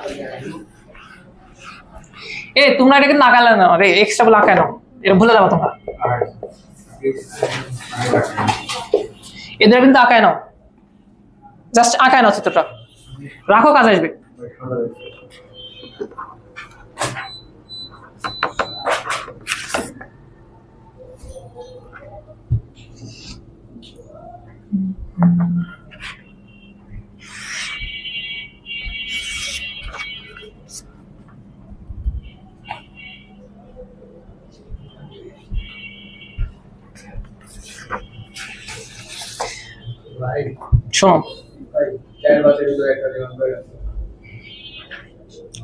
এই তোমরা এটা কিন্তু আঁকালে না রে, এক্সট্রা বলে আঁকায় নাও, এটা ভুলে যাবো তোমরা। এদের কিন্তু আঁকায় নাও, জাস্ট আঁকায় নাও চিত্রটা, রাখো, কাজ আসবে। শোনো,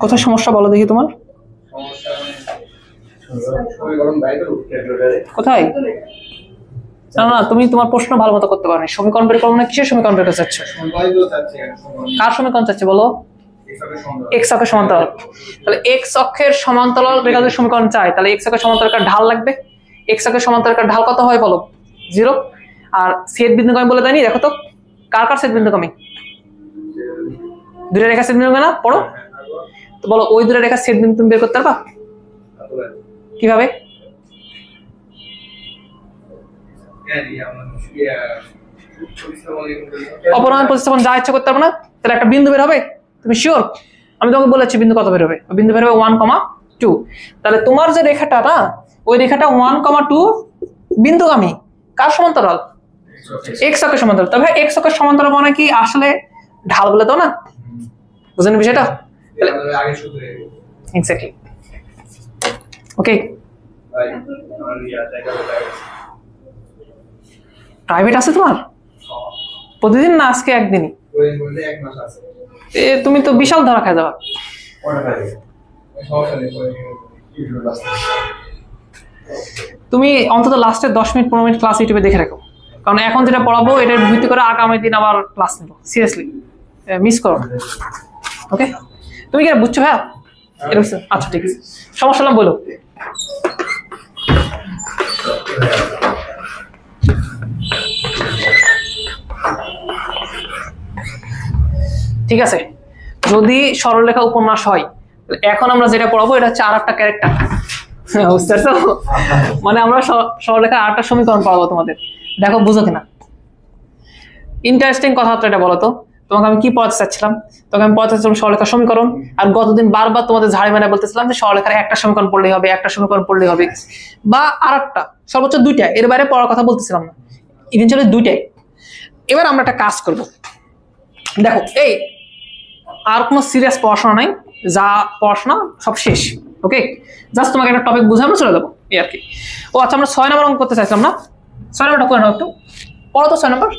কোথায় সমস্যা বলো দেখি তোমার, কোথায়? না না, তুমি তোমার প্রশ্ন ভালো মতো করতে পারো। সমীকরণ বের করবো না, কিসের সমীকরণ বের করতে চাচ্ছ? কার সমীকরণ চাচ্ছে বলো? এক্স অক্ষের সমান্তরাল। তাহলে এক্স অক্ষের সমান্তরাল রেখা যদি সমীকরণ চাই, তাহলে এক্স অক্ষের সমান্তরাল রেখার ঢাল লাগবে। এক্স অক্ষের সমান্তরাল রেখার ঢাল কত হয় বলো? 0। আর ছেদ বিন্দু আমি বলে দেয়নি, দেখো তো কার কার ছেদ বিন্দু আমি? দুইটা রেখা ছেদ বিন্দু না, পড়ো তো, বলো ওই দুটো রেখা ছেদ বিন্দু তুমি বের করতে পারবা কিভাবে? অপরমান প্রতিস্থাপন যা ইচ্ছা করতে পারবো না, তাহলে একটা বিন্দু বের হবে। তুমি শিওর? আমি তোমাকে বলেছি বিন্দু কত বের হবে, বিন্দু বের হবে 1,2। তাহলে তোমার যে রেখাটা না, ওই রেখাটা 1,2 বিন্দুগামী, কার সমান্তরাল? এক্স অক্ষের সমান্তরাল। তবে এক্স অক্ষের সমান্তরাল মানে কি আসলে ঢাল বলে তো না, বুঝলেন বিষয়টা? এক্স্যাক্টলি। ওকে, প্রাইভেট আছে তোমার প্রতিদিন না, আজকে একদিনই? তুমি তো বিশাল ধরা খাই যাবা। তুমি অন্তত লাস্টের 10 মিনিট 15 মিনিট ক্লাস ইউটিউবে দেখে রাখো, কারণ এখন যেটা পড়াবো এটার ভিত্তি করে আগামী দিন আবার ক্লাস নেবো। সিরিয়াসলি মিস করো। ওকে, তুমি কি বুঝছো ভাইয়া? আচ্ছা ঠিক আছে, সমস্যা না বলো। ঠিক আছে, যদি সরলরেখা উপন্যাস হয়, এখন আমরা যেটা পড়াবো এটা হচ্ছে আর একটা ক্যারেক্টার। বুঝতে পারছো? মানে আমরা সরলরেখা 8টা সমীকরণ পড়াবো তোমাদের। দেখো বুঝো কিনা। ইন্টারেস্টিং কথা এটা বলো তো, তোমাকে আমি কি পড়াতে চাচ্ছিলাম? তোমাকে আমি পড়াতে চাচ্ছিলাম সরলরেখার সমীকরণ, আর গতদিন বারবার তোমাদের ঝাড়ি মেরে বলতেছিলাম যে সরলরেখার একটা সমীকরণ পড়লেই হবে, একটা সমীকরণ পড়লেই হবে, বা আরেকটা, সর্বোচ্চ 2টা, এর বাইরে পড়ার কথা বলতেছিলাম না। ইভেনচুয়ালি 2টাই। এবার আমরা একটা কাজ করব। দেখো, এই আর কোনো সিরিয়াস পড়াশোনা নাই, যা পড়াশোনা সব শেষ। ওকে, জাস্ট তোমাকে একটা টপিক বুঝে আমরা চলে যাবো, এই আর কি। ও আচ্ছা, আমরা 6 নম্বর অঙ্ক করতে চাইছিলাম না? 6 নম্বরটা করে নাও একটু, পড়ো তো 6 নম্বর।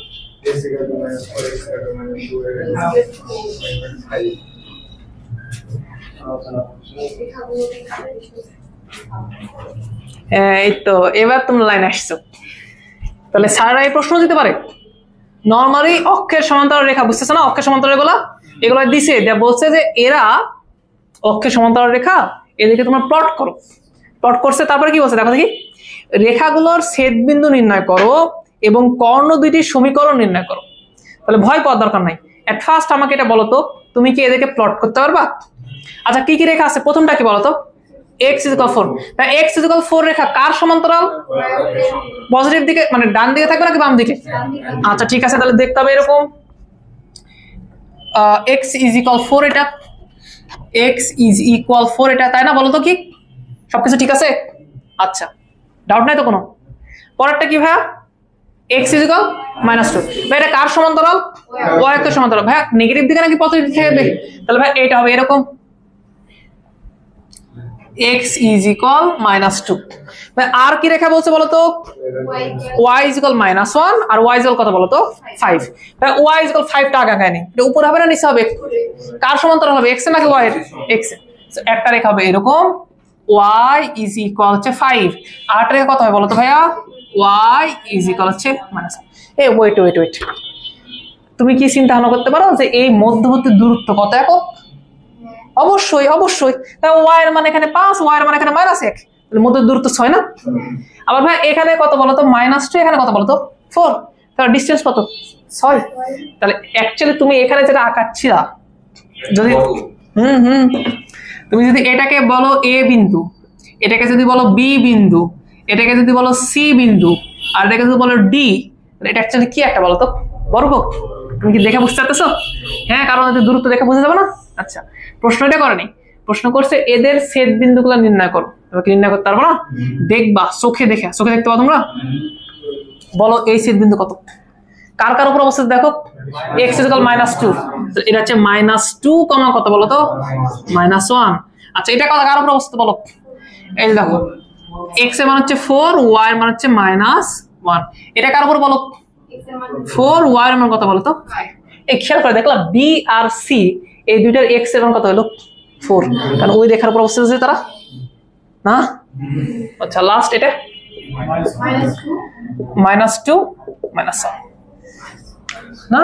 এই তো, এবার তুমি লাইন আসছো। তাহলে স্যাররা এই প্রশ্ন দিতে পারে। নরমালি অক্ষের সমান্তরাল রেখা, বুঝতেছো না? অক্ষের সমান্তরাল এগুলো দিছে, যা বলছে যে এরা অক্ষের সমান্তরাল রেখা, এদিকে তোমরা প্লট করো। প্লট করছে, তারপরে কি বলছে দেখো দেখি, রেখাগুলোর ছেদ বিন্দু নির্ণয় করো এবং কর্ণ দুইটির সমীকরণ নির্ণয় করো। তাহলে ভয় পাওয়ার দরকার নাই। এট ফার্স্ট আমাকে এটা বলো তো, তুমি কি এদেরকে প্লট করতে পারবা? আচ্ছা, কি কি রেখা আছে? প্রথমটা কি বলো তো? x = 4। তাই x = 4 রেখা কার সমান্তরাল? পজিটিভ দিকে, মানে ডান দিকে থাকবে নাকি বাম দিকে? আচ্ছা ঠিক আছে, তাহলে দেখতে হবে এরকম x = 4, এটা x = 4, এটা তাই না? বলো তো কি সবকিছু ঠিক আছে? আচ্ছা, ডাউট নাই তো কোনো? পরেরটা কি ভাইয়া? x = -2। ভাই এটা কার সমান্তরাল? y অক্ষের সমান্তরাল। ভাই নেগেটিভ দিকে নাকি পজিটিভ দিকে থাকবে? তাহলে ভাই এটা হবে এরকম x = -2। ভাই আর কি রেখা বলছে বলো তো? y = -1 আর y = কত বলো তো? 5। ভাই y = 5টা আগে আগায়নি, এটা উপরে হবে না নিচে হবে? কার সমান্তরাল হবে? x এর নাকি y এর? x এর। একটা রেখা হবে এরকম y = 5। আরেকটা রেখা কত হবে বলো তো ভাইয়া? y = এই ওয়েট, তুমি কি চিন্তা ভাবনা করতে পারো যে এই মধ্যবর্তী দূরত্ব কত একক? অবশ্যই অবশ্যই। তাই y এর মান এখানে 5, y এর মান এখানে -1, তাহলে মধ্যে দূরত্ব 6 না? আবার ভাই এখানে কত বলো তো? -2, এখানে কত বলো তো? 4। তাহলে ডিসটেন্স কত? 6। তাহলে অ্যাকচুয়ালি তুমি এখানে যেটা আঁকাচ্ছিলা, যদি তুমি যদি এটাকে বলো a বিন্দু, এটাকে যদি বলো b বিন্দু, এটাকে যদি বলো c বিন্দু, আর এটাকে যদি বলো d, এটা অ্যাকচুয়ালি কি একটা বলো তো? বর্গ। তুমি কি দেখে বুঝতে পারতেছো? হ্যাঁ, কারণ এদের দূরত্ব দেখে বুঝে যাবে না? আচ্ছা, প্রশ্ন এটা করেনি, প্রশ্ন করছে এদের ছেদ বিন্দুগুলো নির্ণয় করো। তুমি কি নির্ণয় করতে পারবো না? দেখবা, চোখে দেখতে পাবো তোমরা। বলো এই ছেদ বিন্দু কত, কার কার উপর অবস্থিত দেখো? x = -2, এটা হচ্ছে -2, কত বলো তো? -1। আচ্ছা, এটা কার উপর অবস্থিত বলো? এই যে দেখো, x এর মান হচ্ছে 4, y এর মান হচ্ছে -1। এটা কার উপর বলো? 4 y এর মান কত বলো তো? এই খেয়াল করে দেখলাম বি আর সি এই দুইটার এক্স এর মান কত হলো 4, কারণ ওই রেখার উপর অবস্থিত আছে তারা না। আচ্ছা লাস্ট এটা -2 -1 না।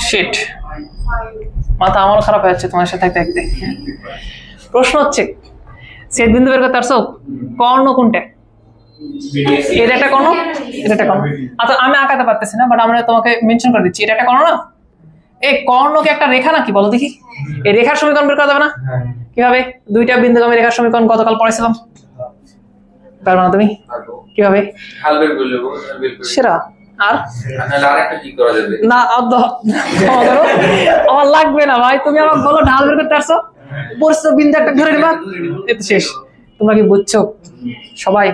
শিট, মাথা আমারও খারাপ হয়ে যাচ্ছে তোমার সাথে থাকতে থাকতে। প্রশ্ন হচ্ছে ছেদ বিন্দু বের করতে পারছো? কর্ণ কোনটা? এটা একটা কর্ণ, এটা একটা কর্ণ। আচ্ছা আমি আঁকাতে পারতেছি না, বাট আমরা তোমাকে মেনশন করে দিচ্ছি এটা একটা কর্ণ না। এই কর্ণ কি একটা রেখা নাকি বলো দেখি? এই রেখার সমীকরণ বের করা যাবে না? কিভাবে? দুইটা বিন্দুগামী রেখার সমীকরণ গতকাল পড়াইছিলাম, পারবে না তুমি? কিভাবে? ঢাল বের করে নেব, সেরা। আর আরেকটা কি করা যাবে? না আমার লাগবে না ভাই, তুমি আমাকে বলো ঢাল বের করতে পারছো, পরিস্থিতি বিন্দু একটা ধরে নিবা, এত শেষ। তোমরা কি বুঝছো সবাই?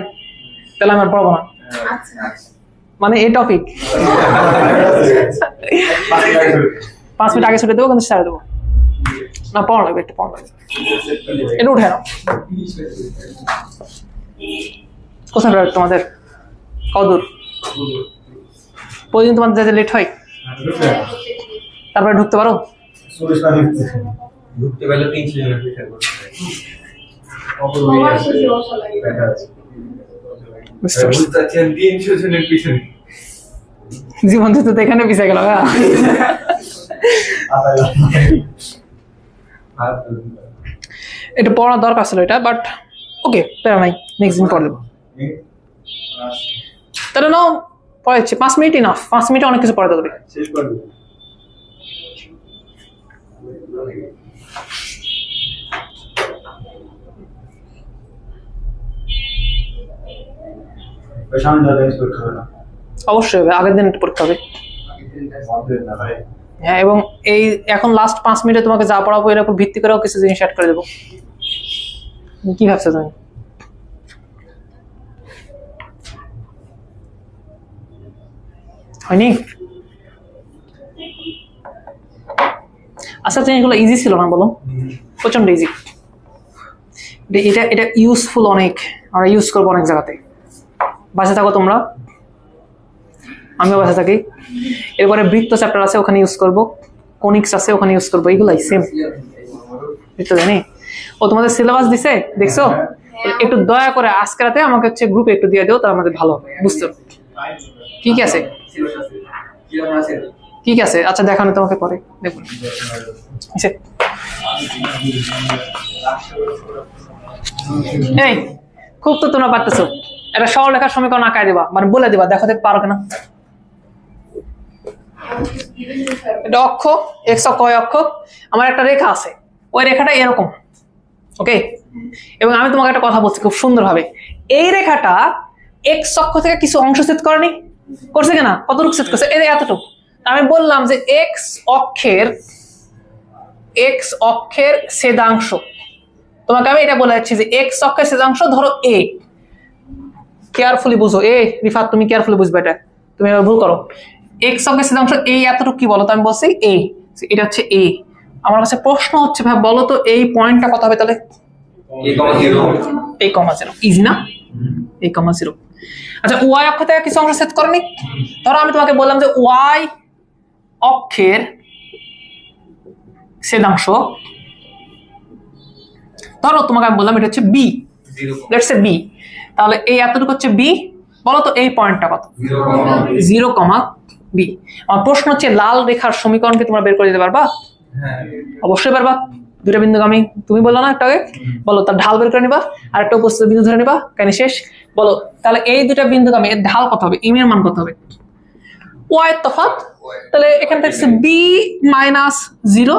তাহলে আমার পড়বো না, মানে এই টপিক 5 মিনিট আগে ছুটে দেবো, কিন্তু সারে দেবো না। পড়া লাগবে, একটু পড়া লাগবে, এটা উঠে নাও। কোথায় তোমাদের কদূর? প্রতিদিন তোমাদের যাতে লেট হয়, তারপরে ঢুকতে পারো? ঢুকতে পারলে 300 জনের পিছনে জীবন তো এখানে পিছিয়ে গেল। এটা পড়ার দরকার ছিল এটা, বাট ওকে প্যারা নাই, নেক্সট দিন পড়ে দেবো। তাহলে নাও পড়াচ্ছি, 5 মিনিট ইনাফ, 5 মিনিটে অনেক কিছু পড়াতে হবে। অবশ্যই হবে, আগের দিন পরীক্ষা হবে। হ্যাঁ, এবং এই এখন লাস্ট 5 মিনিটে তোমাকে যা পড়াবো এর উপর ভিত্তি করেও কিছু জিনিস অ্যাড করে দেবো। কি ভাবছো তুমি? হয়নি? আচ্ছা জিনিসগুলো ইজি ছিল না বলো? প্রচন্ড ইজি। এটা এটা ইউজফুল অনেক, আমরা ইউজ করবো অনেক জায়গাতে। বাসে থাকো তোমরা, আমিও বাসে থাকি। এরপরে বৃত্ত চ্যাপ্টার আছে, ওখানে ইউজ করবো। কনিক্স আছে, ওখানে ইউজ করবো। এগুলাই সেম বৃত্ত জানি। ও তোমাদের সিলেবাস দিছে দেখছো? একটু দয়া করে আজকে রাতে আমাকে হচ্ছে গ্রুপে একটু দিয়ে দিও, তার আমাদের ভালো হবে, বুঝতে পারো? কি কি আছে? কি কি আছে? আচ্ছা দেখানো তোমাকে পরে দেখুন। এই খুব তো তোমরা পারতেছো, একটা সরলরেখার সমীকরণ আঁকায় দিবা, মানে বলে দিবা, দেখো দেখতে পারো কিনা। এটা অক্ষ, এক্স অক্ষ, ওয়াই অক্ষ। আমার একটা রেখা আছে, ওই রেখাটা এরকম, ওকে? এবং আমি তোমাকে একটা কথা বলছি খুব সুন্দরভাবে, এই রেখাটা এক্স অক্ষ থেকে কিছু অংশ ছেদ করেনি? করছে কিনা? কতটুকু ছেদ করছে? এই এতটুকু। আমি বললাম যে এক্স অক্ষের ছেদাংশ, তোমাকে আমি এটা বলে যাচ্ছি যে এক্স অক্ষের ছেদাংশ ধরো এ। কেয়ারফুলি বুঝো, এ রিফাত তুমি কেয়ারফুলি বুঝবে, এটা তুমি এবার ভুল করো। এক্স অক্ষের ছেদাংশ এই এতটুকু কি বলো তো? আমি বলছি এ, এটা হচ্ছে এ। আমার কাছে প্রশ্ন হচ্ছে ভাই বলো তো এই পয়েন্টটা কত হবে তাহলে? a, 0। ইজি না? a, 0। আচ্ছা ওয়াই অক্ষ থেকে কিছু অংশ ছেদ করেনি? ধরো আমি তোমাকে বললাম যে ওয়াই অক্ষের ছেদাংশ, ধরো তোমাকে আমি বললাম এটা হচ্ছে বি, লেটস সে বি। তাহলে এই এতটুকু হচ্ছে বি, বলো তো এই পয়েন্টটা কত? 0, বি। আমার প্রশ্ন হচ্ছে লাল রেখার সমীকরণ কি তোমরা বের করে দিতে পারবা? অবশ্যই পারবা। দুইটা বিন্দুগামী, তুমি বললো না একটু আগে, বলো তার ঢাল বের করে নিবা, আর একটা উপস্থিত বিন্দু ধরে নিবা, কেন শেষ? বলো তাহলে এই দুইটা বিন্দুগামী এর ঢাল কত হবে? এম এর মান কত হবে? ওয়াই এর তফাৎ। তাহলে এখান থেকে বি মাইনাস 0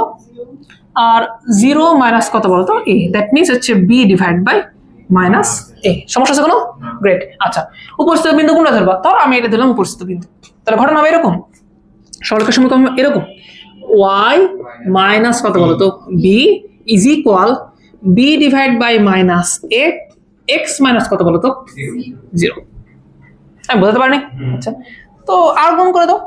আর 0 মাইনাস কত বলতো? এ। দ্যাট মিনস হচ্ছে বি ডিভাইড বাই মাইনাস এ। সমস্যা আছে কোনো? গ্রেট। আচ্ছা উপস্থিত বিন্দু কোনটা ধরবা? ধর আমি এটা দিলাম উপস্থিত বিন্দু। তাহলে ঘটনা হবে এরকম, সরলরেখার সমীকরণ এরকম, y মাইনাস কত বলতো? b is equal b divide by minus a, x minus কত বলতো? 0। আমি বোঝাতে পারিনি? আচ্ছা তো আর গুণ করে দাও,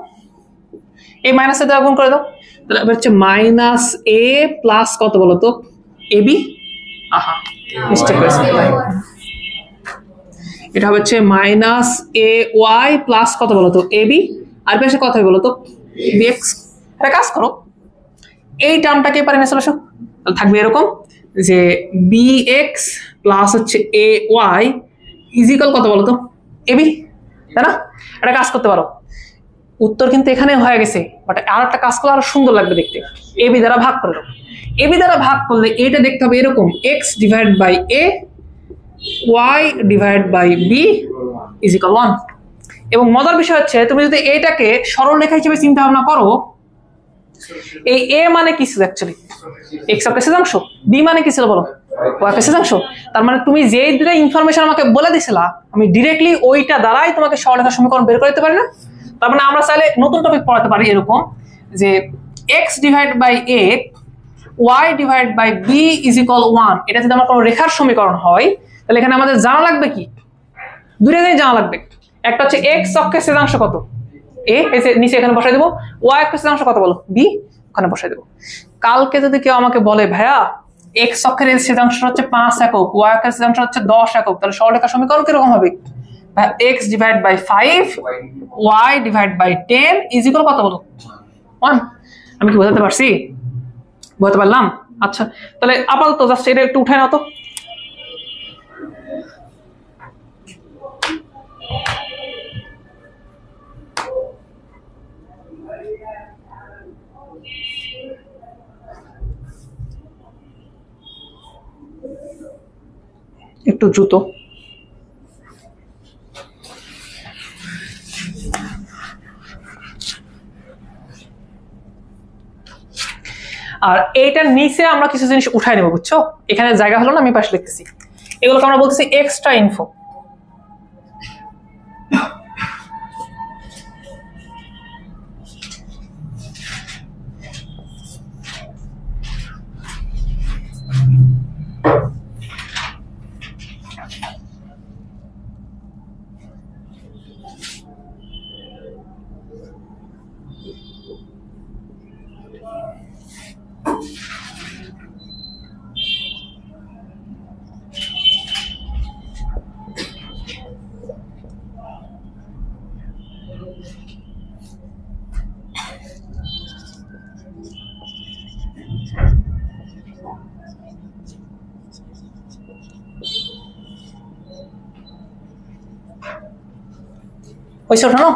এই মাইনাসে দ্বারা গুণ করে দাও, তাহলে হচ্ছে মাইনাস a প্লাস কত বলতো? ab। আহা মিস্টেক হয়েছে। এটা হচ্ছে মাইনাস এ ওয়াই প্লাস কত বলো তো এ বি, আর পাশে কত হয় বলো তো বি এক্স। একটা কাজ করো, এই টার্মটাকে পারে না সরাসরি, তাহলে থাকবে এরকম যে বি এক্স প্লাস হচ্ছে এ ওয়াই ইজিক্যাল কত বলো তো এ বি, তাই না? একটা কাজ করতে পারো, উত্তর কিন্তু এখানে হয়ে গেছে, বাট আর একটা কাজ করলে আরো সুন্দর লাগবে দেখতে। এ বি দ্বারা ভাগ করে দাও, এ বি দ্বারা ভাগ করলে এটা দেখতে হবে এরকম x divide by a y divide by b is equal 1। এবং মজার বিষয় হচ্ছে তুমি যদি এটাকে সরল রেখা হিসেবে চিন্তা ভাবনা করো, এই এ মানে কি ছিল অ্যাকচুয়ালি এক্স অক্ষের শেষাংশ, বি মানে কি ছিল বলো ওয়াই অক্ষের শেষাংশ। তার মানে তুমি যে দুটো ইনফরমেশন আমাকে বলে দিছিলা, আমি ডিরেক্টলি ওইটা দ্বারাই তোমাকে সরলরেখার সমীকরণ বের করে দিতে পারি না? তার মানে আমরা চাইলে নতুন টপিক পড়াতে পারি এরকম যে x divide by a y divide by b is equal 1, এটা যদি আমার কোনো রেখার সমীকরণ হয় তাহলে এখানে আমাদের জানা লাগবে কি, দুইটা জিনিস জানা লাগবে। একটা হচ্ছে এক্স অক্ষের শেষাংশ কত এ, নিচে এখানে বসাই দেবো, ওয়াই অক্ষের শেষাংশ কত বলো বি, ওখানে বসাই দেবো। কালকে যদি কেউ আমাকে বলে ভাইয়া এক্স অক্ষের শেষাংশ হচ্ছে 5 একক, ওয়াই অক্ষের শেষাংশ হচ্ছে 10 একক, তাহলে সরলরেখার সমীকরণ কিরকম হবে? X divide by 5 y divide by 10 is equal কত বলো 1। আমি কি বোঝাতে পারছি? বোঝাতে পারলাম? আচ্ছা, তাহলে আপাতত জাস্ট এটা একটু উঠায় নাও তো। একটু দ্রুত। আর এইটার নিচে আমরা কিছু জিনিস উঠাই নেবো, বুঝছো? এখানে জায়গা হলো না, আমি পাশে লিখতেছি, এগুলোকে আমরা বলতেছি এক্সট্রা ইনফো। হয়েছে ওঠানো?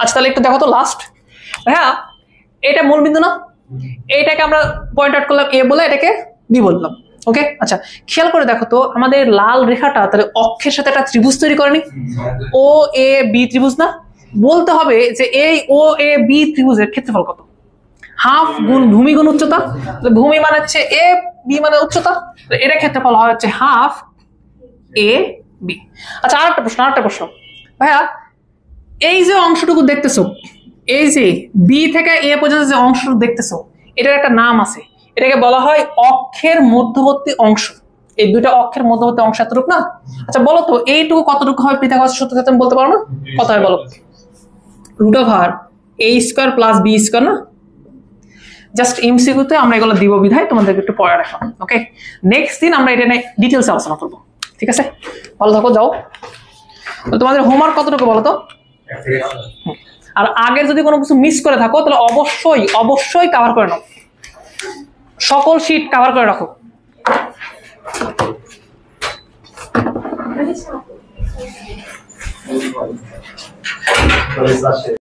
আচ্ছা তাহলে একটু দেখো তো লাস্ট। হ্যাঁ, এটা মূল বিন্দু না, এইটাকে আমরা পয়েন্ট আউট করলাম এ বলে, এটাকে বি বললাম। ওকে, আচ্ছা খেয়াল করে দেখো তো আমাদের লাল রেখাটা তাহলে অক্ষের সাথে একটা ত্রিভুজ তৈরি করেনি? ও এ বি ত্রিভুজ না? বলতে হবে যে এই ও এ বি ত্রিভুজের ক্ষেত্রফল কত? হাফ গুণ ভূমি গুণ উচ্চতা, ভূমি মানে হচ্ছে এ, বি মানে উচ্চতা, এটা ক্ষেত্রফল হয় হচ্ছে হাফ এ বি। আচ্ছা আরেকটা প্রশ্ন ভাইয়া, এই যে অংশটুকু দেখতেছো, এই যে বি থেকে এ পর্যন্ত যে অংশটুকু দেখতেছো, এটার একটা নাম আছে, এটাকে বলা হয় অক্ষের মধ্যবর্তী অংশ। এই দুইটা অক্ষের মধ্যবর্তী অংশ এতটুকু না? আচ্ছা বলো তো এইটুকু কতটুকু হয় পৃথক সূত্র থেকে, তুমি বলতে পারো না? কত হয় বলো? √a² প্লাস b² না? জাস্ট এমসিকিউতে আমরা এগুলো দিব বিধায় তোমাদেরকে একটু পড়া রাখো। ওকে, নেক্সট দিন আমরা এটা নিয়ে ডিটেইলস আলোচনা করবো, ঠিক আছে? ভালো থাকো, যাও। তোমাদের হোমওয়ার্ক কতটুকু বলো তো? আর আগের যদি কোনো কিছু মিস করে থাকো তাহলে অবশ্যই কভার করে নাও, সকল শীট কভার করে রাখো।